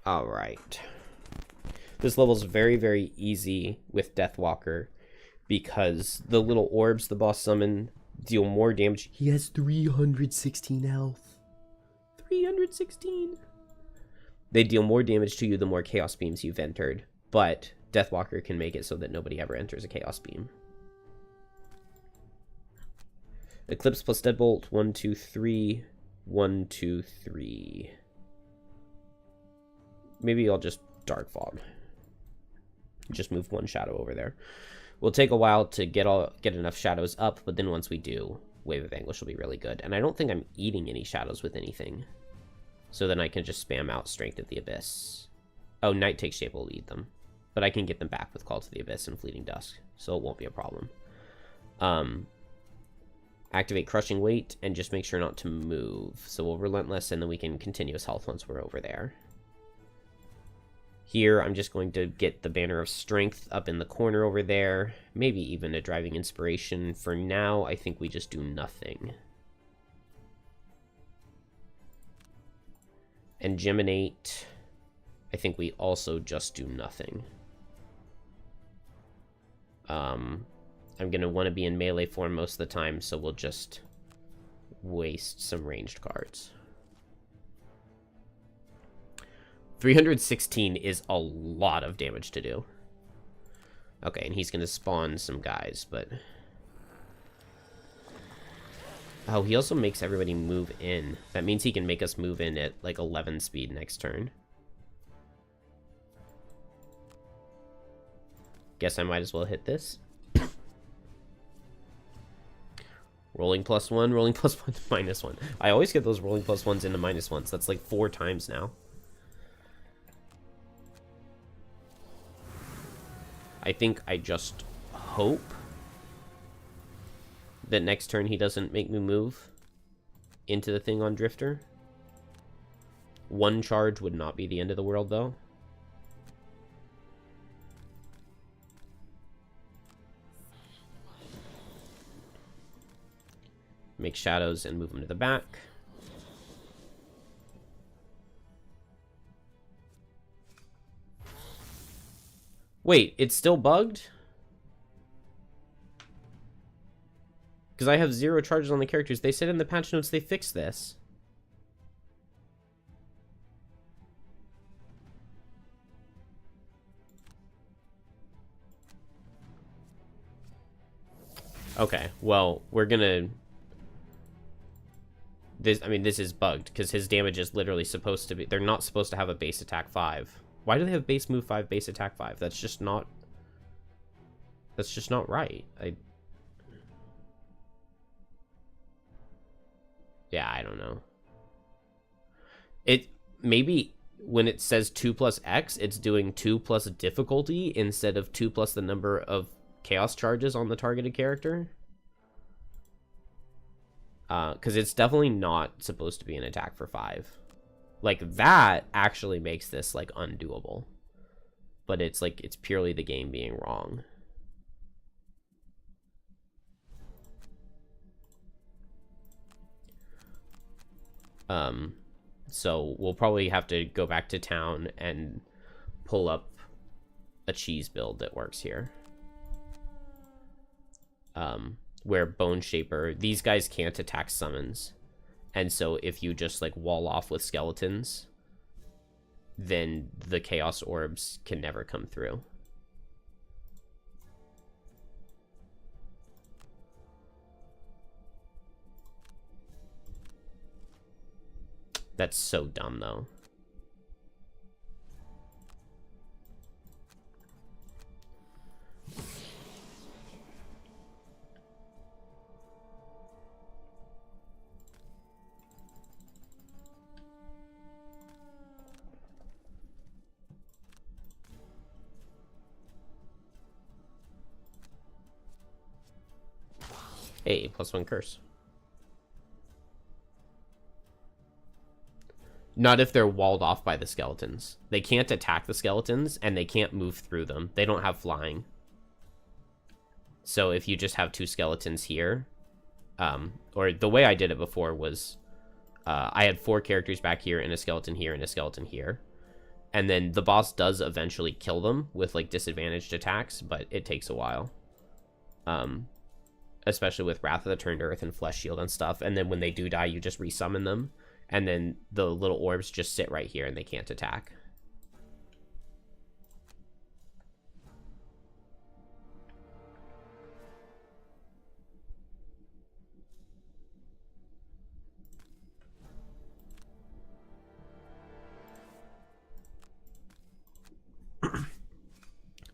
All right. This level's very, very easy with Deathwalker because the little orbs the boss summon deal more damage. He has 316 health. 316. They deal more damage to you the more Chaos Beams you've entered, but Deathwalker can make it so that nobody ever enters a Chaos Beam. Eclipse plus Deadbolt, 1, 2, 3. 1, 2, 3. Maybe I'll just Dark Fog. Just move 1 shadow over there. We'll take a while to get enough shadows up, but then once we do, Wave of Anguish will be really good. And I don't think I'm eating any shadows with anything. So then I can just spam out Strength of the Abyss. Oh, Night Takes Shape will eat them. But I can get them back with Call to the Abyss and Fleeting Dusk, so it won't be a problem. Activate Crushing Weight, and just make sure not to move. So we'll Relentless, and then we can Continuous Health once we're over there. Here, I'm just going to get the Banner of Strength up in the corner over there. Maybe even a Driving Inspiration. For now, I think we just do nothing. And Geminate, I think we also just do nothing. I'm going to want to be in melee form most of the time, so we'll just waste some ranged cards. 316 is a lot of damage to do. Okay, and he's going to spawn some guys, but... Oh, he also makes everybody move in. That means he can make us move in at, like, 11 speed next turn. Guess I might as well hit this. Rolling +1, rolling +1, -1. I always get those rolling +1s into -1s. That's like 4 times now. I think I just hope that next turn he doesn't make me move into the thing on Drifter. 1 charge would not be the end of the world, though. Make shadows and move them to the back. Wait, it's still bugged? Because I have 0 charges on the characters. They said in the patch notes they fixed this. Okay, well, we're gonna... This is bugged, because his damage is literally supposed to be... They're not supposed to have a base attack 5. Why do they have base move 5, base attack 5? That's just not... That's just not right. Yeah, I don't know. It... Maybe when it says 2 plus X, it's doing 2 plus difficulty instead of 2 plus the number of chaos charges on the targeted character. Because it's definitely not supposed to be an attack for 5. Like, that actually makes this, like, undoable. But it's, like, it's purely the game being wrong. So we'll probably have to go back to town and pull up a cheese build that works here. Where Bone Shaper, these guys can't attack summons. And so if you just like wall off with skeletons, then the Chaos Orbs can never come through. That's so dumb, though. Hey, +1 curse. Not if they're walled off by the skeletons. They can't attack the skeletons, and they can't move through them. They don't have flying. So if you just have 2 skeletons here, or the way I did it before was, I had 4 characters back here, and a skeleton here, and a skeleton here. And then the boss does eventually kill them with, like, disadvantaged attacks, but it takes a while. Especially with Wrath of the Turned Earth and Flesh Shield and stuff. And then when they do die, you just resummon them. And then the little orbs just sit right here and they can't attack.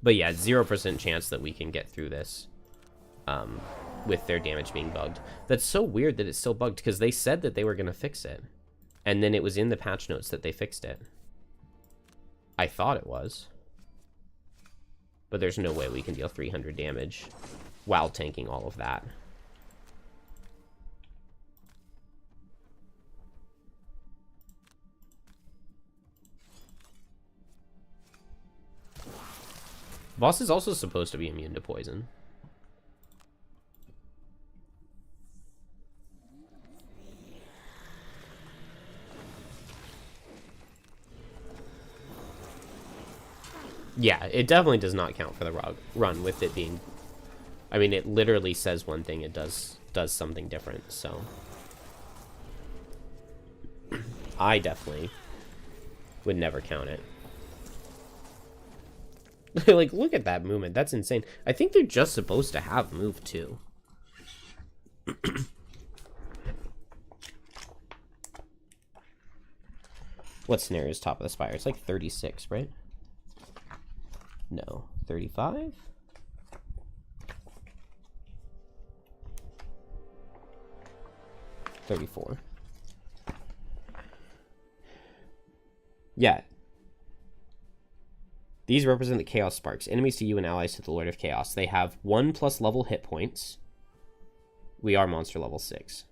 But yeah, 0% chance that we can get through this. With their damage being bugged. That's so weird that it's still bugged, because they said that they were going to fix it. And then it was in the patch notes that they fixed it. I thought it was. But there's no way we can deal 300 damage while tanking all of that. Boss is also supposed to be immune to poison. Yeah, it definitely does not count for the run with it being... I mean, it literally says one thing, it does something different, so... I definitely would never count it. Like, look at that movement, that's insane. I think they're just supposed to have move, too. What scenario is top of the spire? It's like 36, right? No, 35? $34. Yeah. These represent the Chaos Sparks. Enemies to you and allies to the Lord of Chaos. They have 1+ level hit points. We are monster level 6.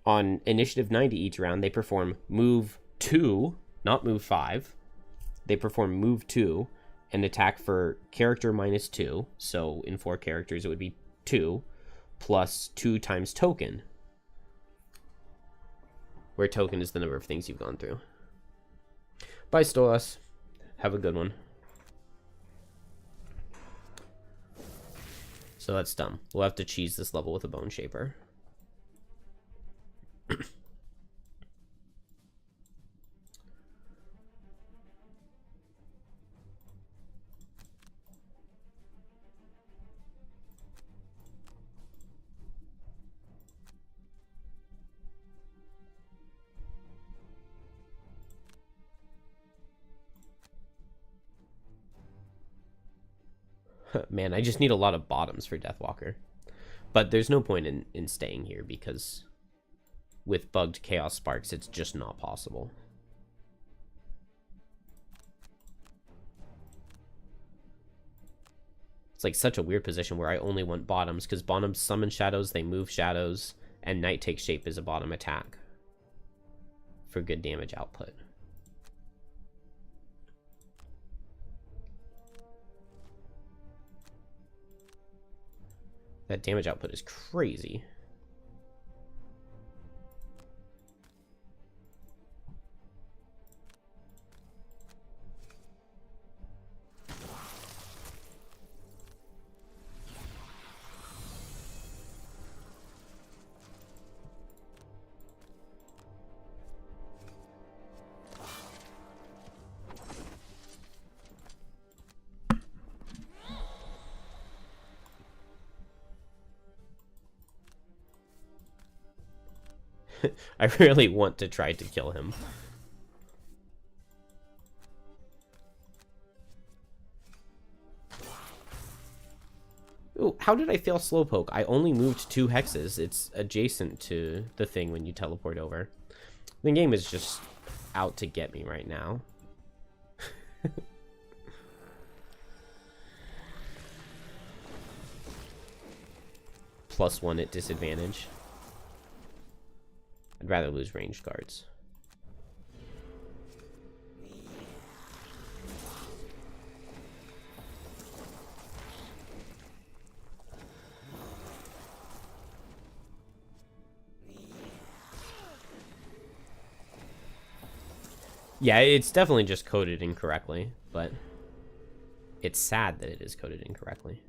On initiative 90 each round, they perform move 2, not move 5. They perform move 2. And attack for character -2. So in 4 characters, it would be 2 plus 2 times token. Where token is the number of things you've gone through. Bye, Stolas. Have a good one. So that's dumb. We'll have to cheese this level with a Bone Shaper. Man, I just need a lot of bottoms for Deathwalker. But there's no point in staying here because with bugged Chaos Sparks, it's just not possible. It's like such a weird position where I only want bottoms because bottoms summon shadows, they move shadows, and Night takes shape as a bottom attack for good damage output. That damage output is crazy. I really want to try to kill him. Ooh, how did I fail Slowpoke? I only moved 2 hexes. It's adjacent to the thing when you teleport over. The game is just out to get me right now. +1 at disadvantage. I'd rather lose ranged guards. Yeah, it's definitely just coded incorrectly, but it's sad that it is coded incorrectly.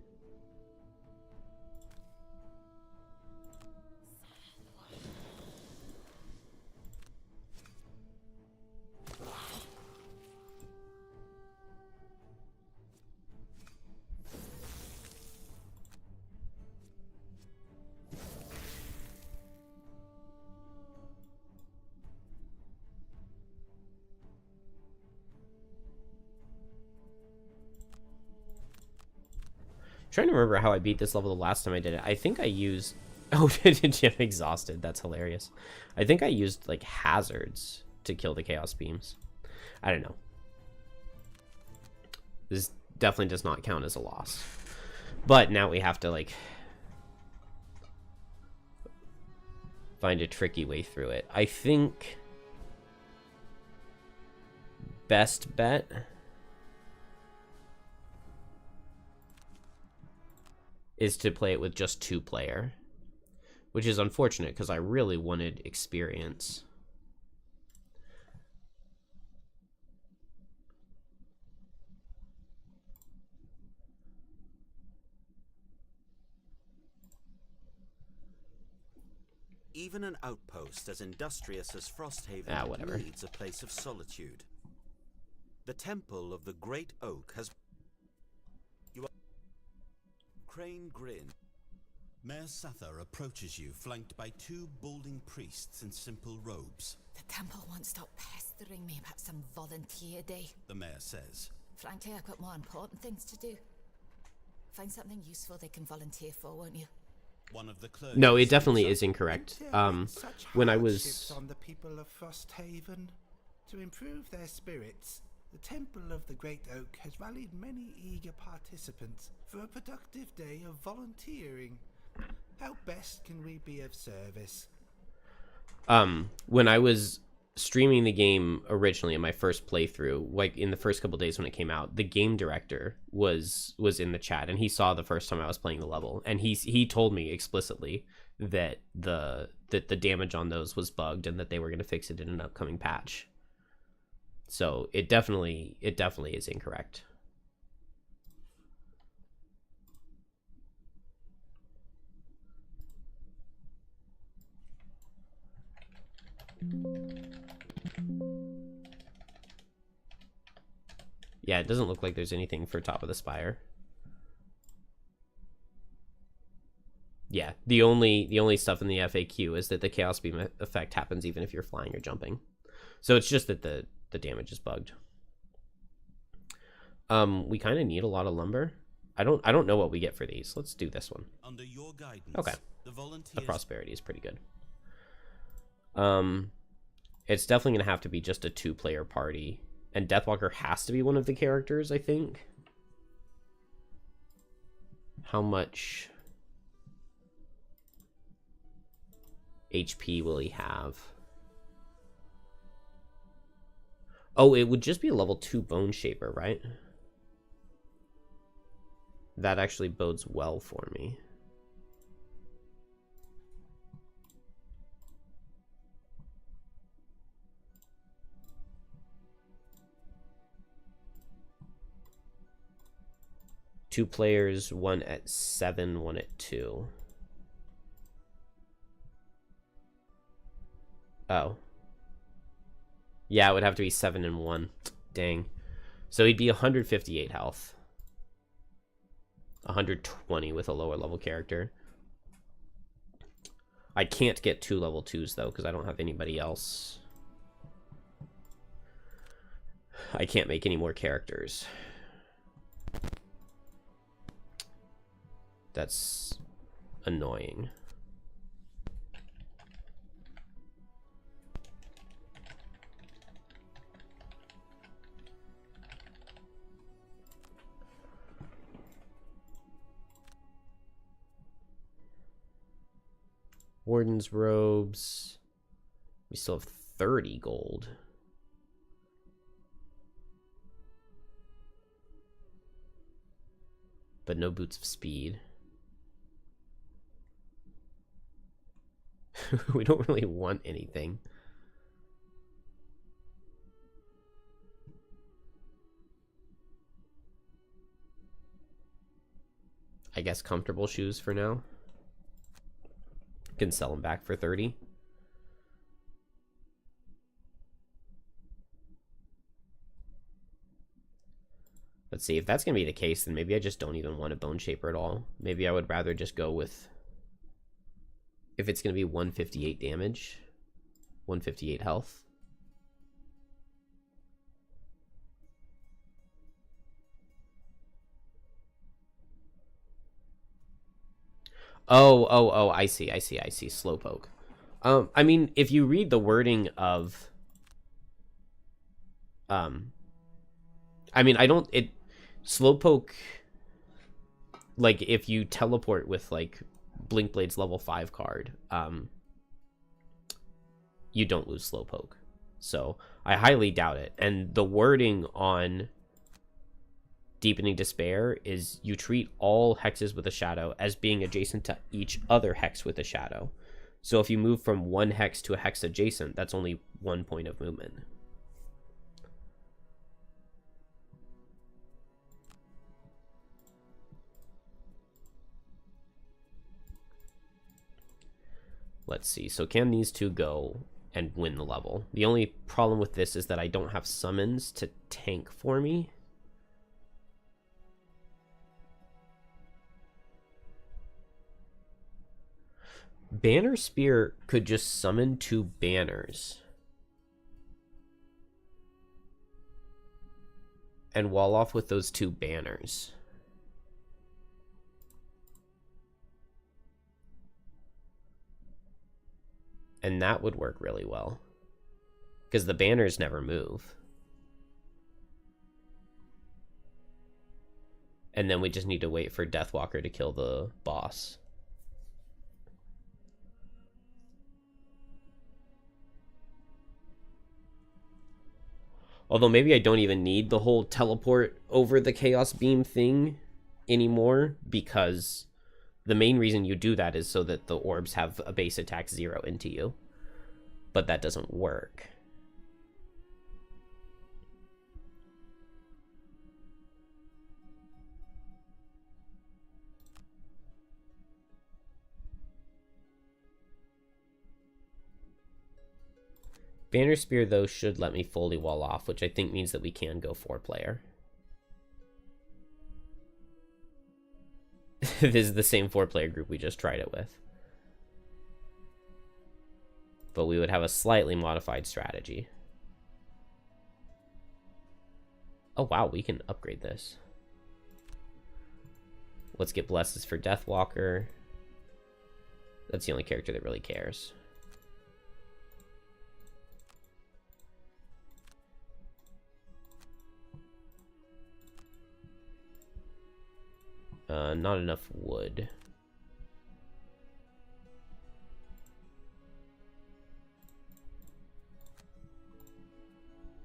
Trying to remember how I beat this level the last time I did it. I think I used... Oh, Jim exhausted. That's hilarious. I think I used, like, hazards to kill the Chaos Beams. I don't know. This definitely does not count as a loss. But now we have to, like, find a tricky way through it. I think... best bet... is to play it with just 2-player, which is unfortunate because I really wanted experience. Even an outpost as industrious as Frosthaven needs a place of solitude. The Temple of the Great Oak has... Crane grin. Mayor Sather approaches you, flanked by 2 balding priests in simple robes. The temple won't stop pestering me about some volunteer day, the mayor says. Frankly, I've got more important things to do. Find something useful they can volunteer for, won't you? One of the clergy... No, it definitely is incorrect. When I was... on the people of Frosthaven, to improve their spirits, the Temple of the Great Oak has rallied many eager participants for a productive day of volunteering. How best can we be of service? When I was streaming the game originally in my first playthrough, like in the first couple days when it came out, the game director was in the chat and he saw the first time I was playing the level, and he told me explicitly that the damage on those was bugged and that they were going to fix it in an upcoming patch. So it definitely is incorrect. Yeah, it doesn't look like there's anything for top of the spire. Yeah, the only stuff in the FAQ is that the Chaos Beam effect happens even if you're flying or jumping. So it's just that the damage is bugged. We kind of need a lot of lumber. I don't know what we get for these. Let's do this one. Under your guidance, Okay. the volunteers... The prosperity is pretty good. It's definitely going to have to be just a 2-player party. And Deathwalker has to be one of the characters, I think. How much HP will he have? Oh, it would just be a level 2 Bone Shaper, right? That actually bodes well for me. Two players, one at 7, one at 2. Oh. Yeah, it would have to be 7 and 1. Dang. So he'd be 158 health. 120 with a lower level character. I can't get 2 level 2s though, because I don't have anybody else. I can't make any more characters. That's annoying. Warden's robes. We still have 30 gold. But no boots of speed. We don't really want anything. I guess comfortable shoes for now. Can sell them back for 30. Let's see, if that's going to be the case, then maybe I just don't even want a Bone Shaper at all. Maybe I would rather just go with... If it's going to be 158 damage, 158 health. Oh, I see. Slowpoke. I mean, if you read the wording of... I mean, Slowpoke... Like, if you teleport with, like... Blinkblade's level 5 card, you don't lose Slowpoke. So I highly doubt it. And the wording on Deepening Despair is you treat all hexes with a shadow as being adjacent to each other hex with a shadow. So if you move from one hex to a hex adjacent, that's only 1 point of movement. Let's see. So can these two go and win the level? The only problem with this is that I don't have summons to tank for me. Banner Spear could just summon 2 banners and wall off with those 2 banners. And that would work really well. Because the banners never move. And then we just need to wait for Deathwalker to kill the boss. Although maybe I don't even need the whole teleport over the Chaos Beam thing anymore, because the main reason you do that is so that the orbs have a base attack 0 into you. But that doesn't work. Banner Spear, though, should let me fully wall off, which I think means that we can go 4-player. This is the same 4-player group we just tried it with. But we would have a slightly modified strategy. Oh, wow, we can upgrade this. Let's get blesses for Deathwalker. That's the only character that really cares. Not enough wood.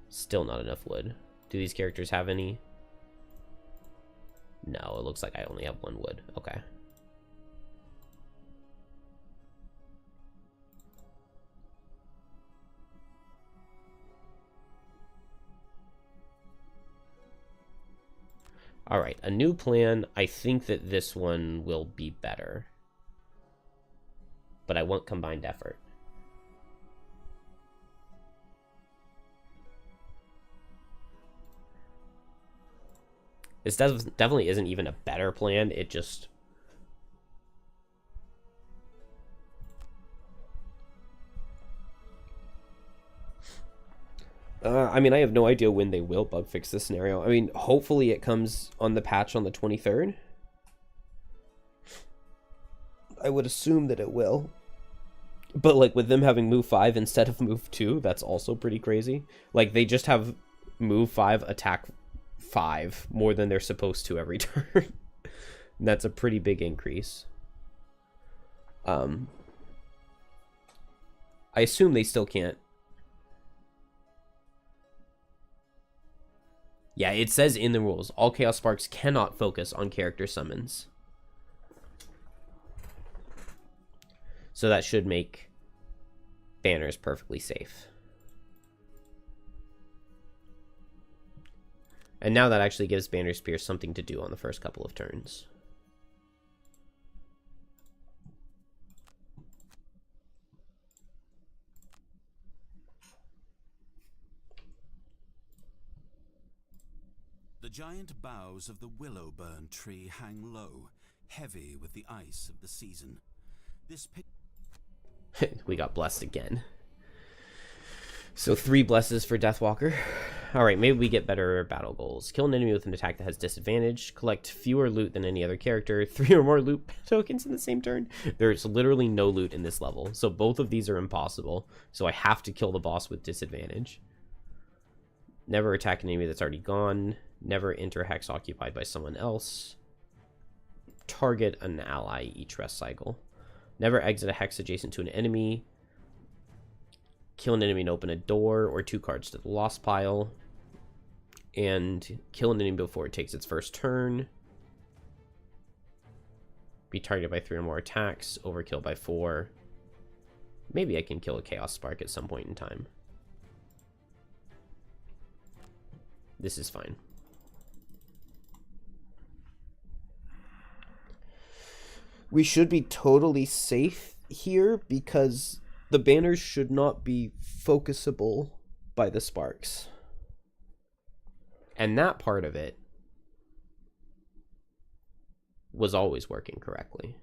Still not enough wood. Do these characters have any? No, it looks like I only have one wood. Okay. Alright, a new plan. I think that this one will be better. But I want combined effort. This definitely isn't even a better plan. It just... I mean, I have no idea when they will bug fix this scenario. I mean, hopefully it comes on the patch on the 23rd. I would assume that it will. But, like, with them having move 5 instead of move 2, that's also pretty crazy. Like, they just have move 5, attack 5 more than they're supposed to every turn. That's a pretty big increase. I assume they still can't. Yeah, it says in the rules, all Chaos Sparks cannot focus on character summons. So that should make banners perfectly safe. And now that actually gives Banner Spear something to do on the first couple of turns. The giant boughs of the willow-burn tree hang low, heavy with the ice of the season. This We got blessed again. So 3 blesses for Deathwalker. Alright, maybe we get better battle goals. Kill an enemy with an attack that has disadvantage. Collect fewer loot than any other character. 3 or more loot tokens in the same turn. There's literally no loot in this level. So both of these are impossible. So I have to kill the boss with disadvantage. Never attack an enemy that's already gone. Never enter hex occupied by someone else. Target an ally each rest cycle. Never exit a hex adjacent to an enemy. Kill an enemy and open a door or 2 cards to the lost pile. And kill an enemy before it takes its first turn. Be targeted by 3 or more attacks. Overkill by 4. Maybe I can kill a Chaos Spark at some point in time. This is fine. We should be totally safe here because the banners should not be focusable by the sparks. And that part of it was always working correctly.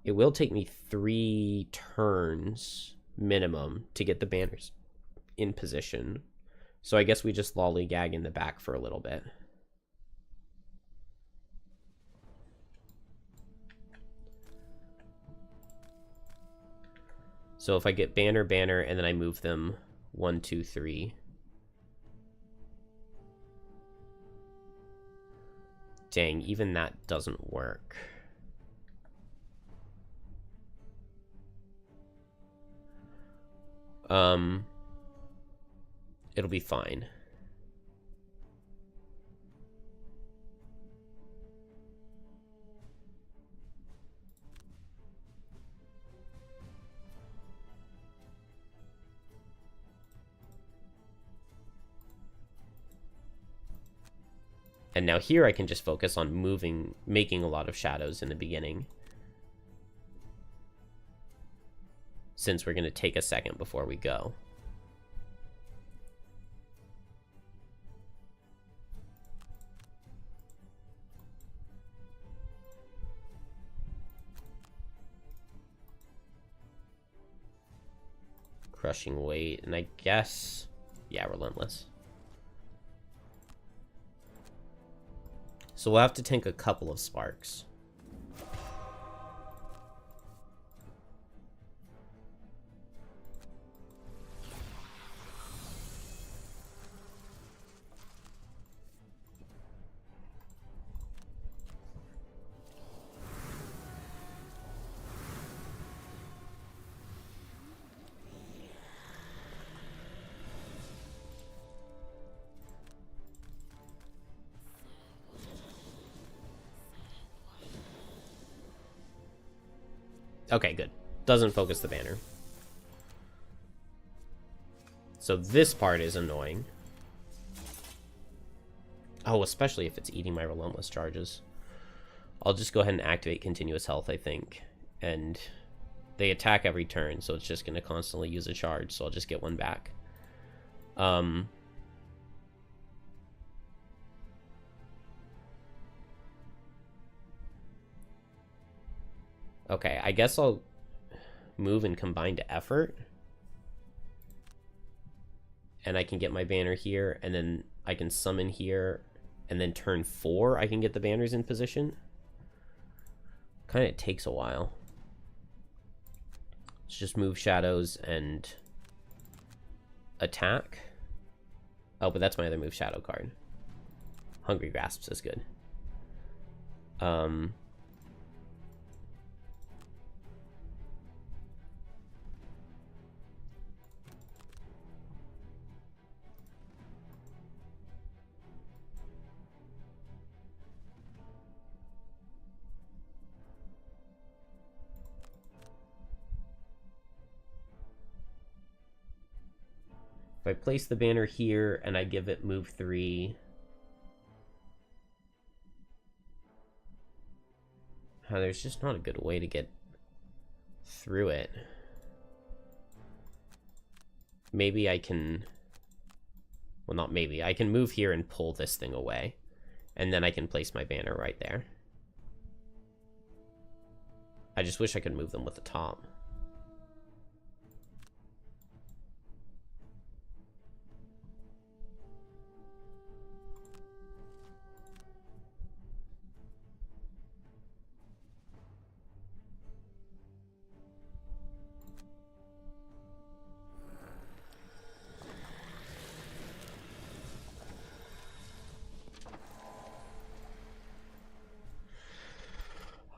It will take me 3 turns minimum to get the banners in position. So I guess we just lollygag in the back for a little bit. So if I get banner, and then I move them 1, 2, 3. Dang, even that doesn't work. It'll be fine. And now here I can just focus on making a lot of shadows in the beginning. Since we're going to take a second before we go. Crushing weight, and I guess, yeah, relentless. So we'll have to tank a couple of sparks. Okay, good. Doesn't focus the banner. So this part is annoying. Oh, especially if it's eating my relentless charges. I'll just go ahead and activate continuous health, I think. And they attack every turn, so it's just going to constantly use a charge, so I'll just get one back. Okay, I guess I'll move and combine to effort. And I can get my banner here, and then I can summon here, and then turn 4 I can get the banners in position. Kind of takes a while. Let's just move shadows and attack. Oh, but that's my other move shadow card. Hungry Grasps is good. If I place the banner here and I give it move 3, there's just not a good way to get through it. Maybe I can, well, not maybe, I can move here and pull this thing away, and then I can place my banner right there. I just wish I could move them with the top.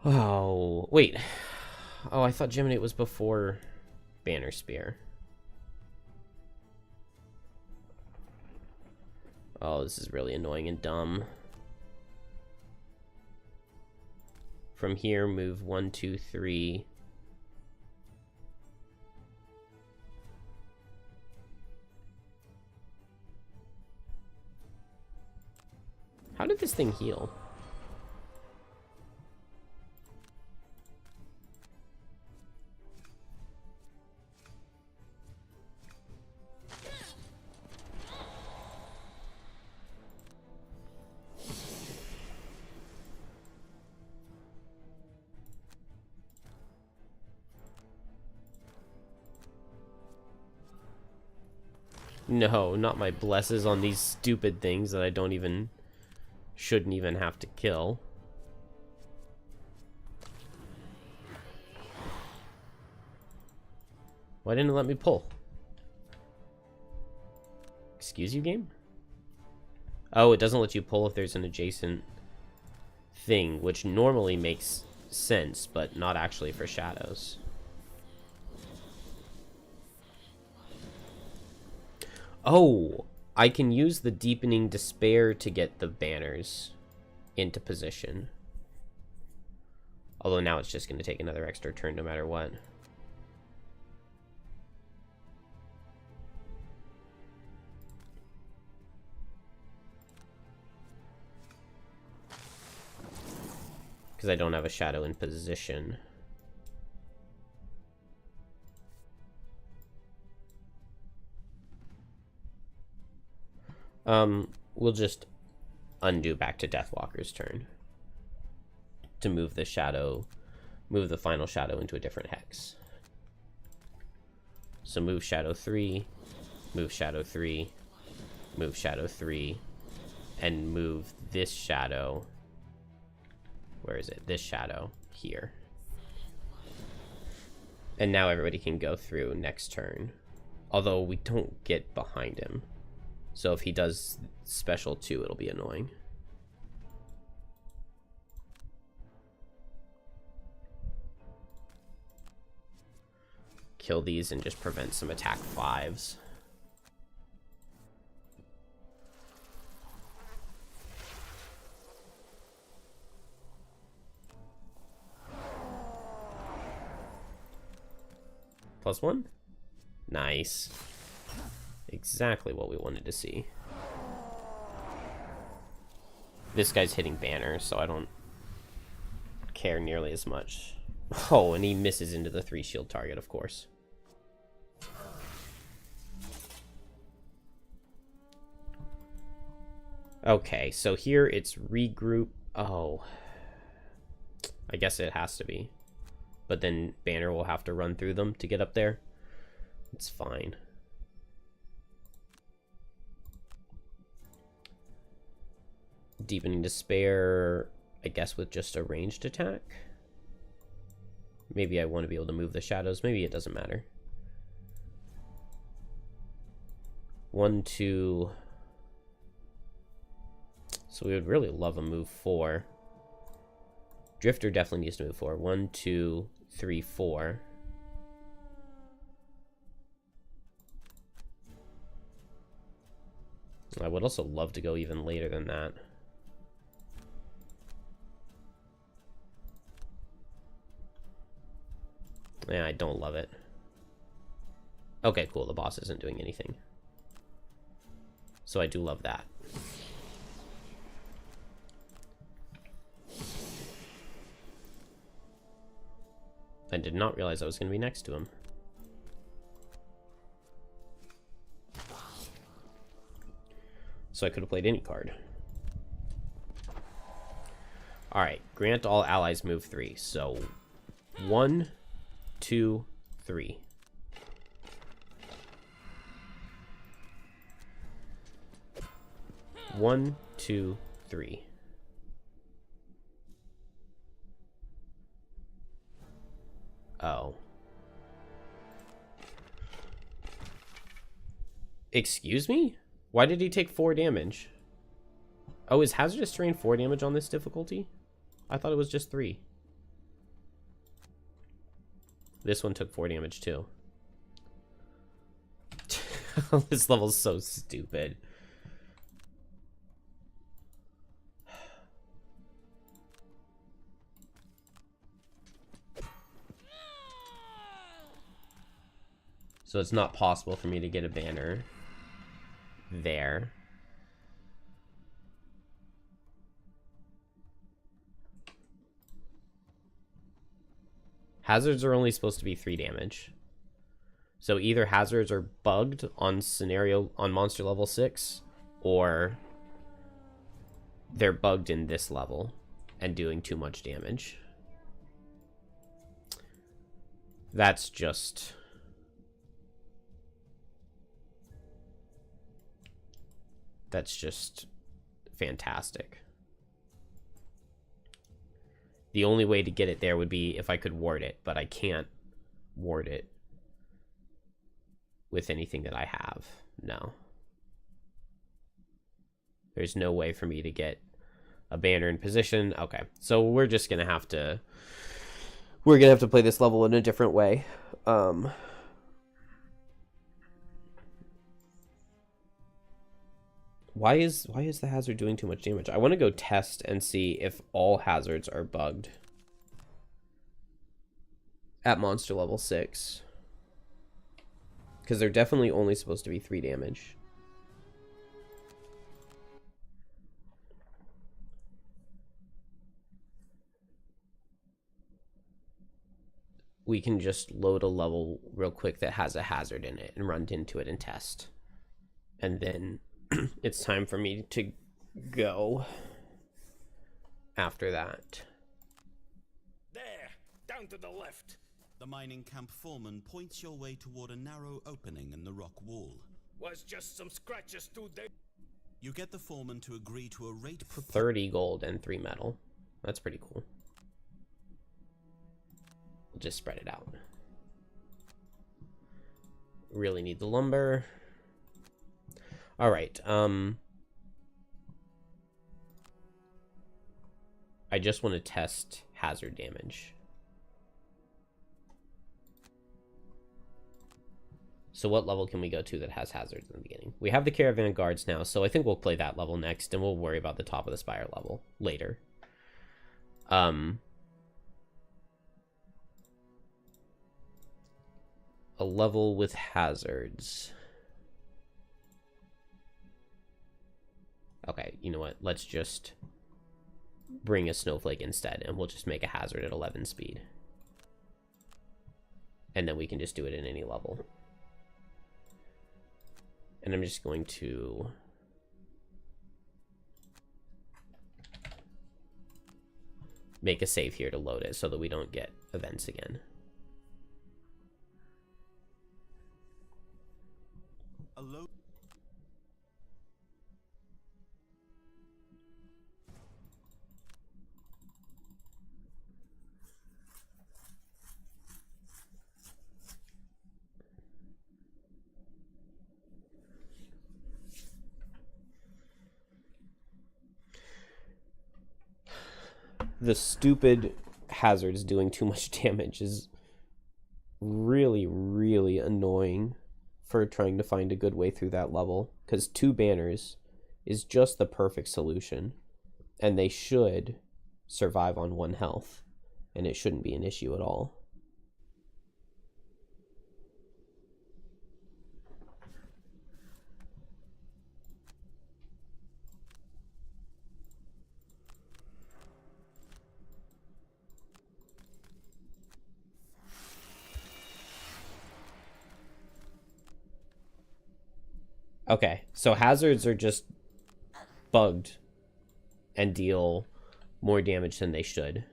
Oh, wait. Oh, I thought Geminate was before Banner Spear. Oh, this is really annoying and dumb. From here, move 1, 2, 3. How did this thing heal? No, not my blesses on these stupid things that I shouldn't even have to kill. Why didn't it let me pull? Excuse you, game? Oh, it doesn't let you pull if there's an adjacent thing, which normally makes sense, but not actually for shadows. Oh, I can use the Deepening Despair to get the banners into position. Although now it's just going to take another extra turn no matter what. Because I don't have a shadow in position. We'll just undo back to Deathwalker's turn to move the shadow, move the final shadow into a different hex. So move shadow 3, move shadow 3, move shadow 3, and move this shadow where is it? This shadow here. And now everybody can go through next turn. Although we don't get behind him. So if he does special 2, it'll be annoying. Kill these and just prevent some attack 5s. +1? Nice. Exactly what we wanted to see. This guy's hitting banners, so I don't care nearly as much. Oh, and he misses into the 3 shield target, of course. Okay, so here it's regroup. Oh. I guess it has to be. But then Banner will have to run through them to get up there. It's fine. Deepening Despair, I guess with just a ranged attack. Maybe I want to be able to move the shadows. Maybe it doesn't matter. 1, 2. So we would really love a move 4. Drifter definitely needs to move 4. 1, 2, 3, 4. I would also love to go even later than that. Yeah, I don't love it. Okay, cool. The boss isn't doing anything. So I do love that. I did not realize I was going to be next to him. So I could have played any card. Alright, grant all allies move 3. So 1, 2, 3. One, 2, 3. Oh. Excuse me? Why did he take 4 damage? Oh, is Hazardous Terrain 4 damage on this difficulty? I thought it was just 3. This one took 4 damage too. This level's so stupid. So it's not possible for me to get a banner there. Hazards are only supposed to be 3 damage. So either hazards are bugged on monster level 6, or they're bugged in this level and doing too much damage. That's just fantastic. The only way to get it there would be if I could ward it, but I can't ward it with anything that I have. No. There's no way for me to get a banner in position. Okay, so we're just gonna have to play this level in a different way. Why is the hazard doing too much damage? I want to go test and see if all hazards are bugged at monster level 6. Because they're definitely only supposed to be 3 damage. We can just load a level real quick that has a hazard in it and run into it and test. And then it's time for me to go after that. There, down to the left. The mining camp foreman points your way toward a narrow opening in the rock wall. Was just some scratches too deep. You get the foreman to agree to a rate for 30 gold and 3 metal. That's pretty cool. just spread it out. Really need the lumber. All right. I just want to test hazard damage. So what level can we go to that has hazards in the beginning? We have the caravan guards now, so I think we'll play that level next, and we'll worry about the top of the spire level later. A level with hazards. Okay, you know what? Let's just bring a snowflake instead, and we'll just make a hazard at 11 speed. And then we can just do it in any level. And I'm just going to make a save here to load it so that we don't get events again. The stupid hazards doing too much damage is really, really annoying for trying to find a good way through that level, because 2 banners is just the perfect solution, and they should survive on 1 health, and it shouldn't be an issue at all. Okay, so hazards are just bugged and deal more damage than they should.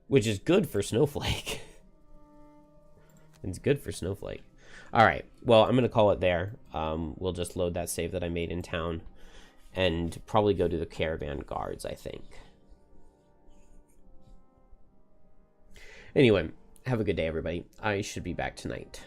Which is good for Snowflake. It's good for Snowflake. Alright, well, I'm going to call it there. We'll just load that save that I made in town and probably go to the caravan guards, I think. Anyway, have a good day, everybody. I should be back tonight.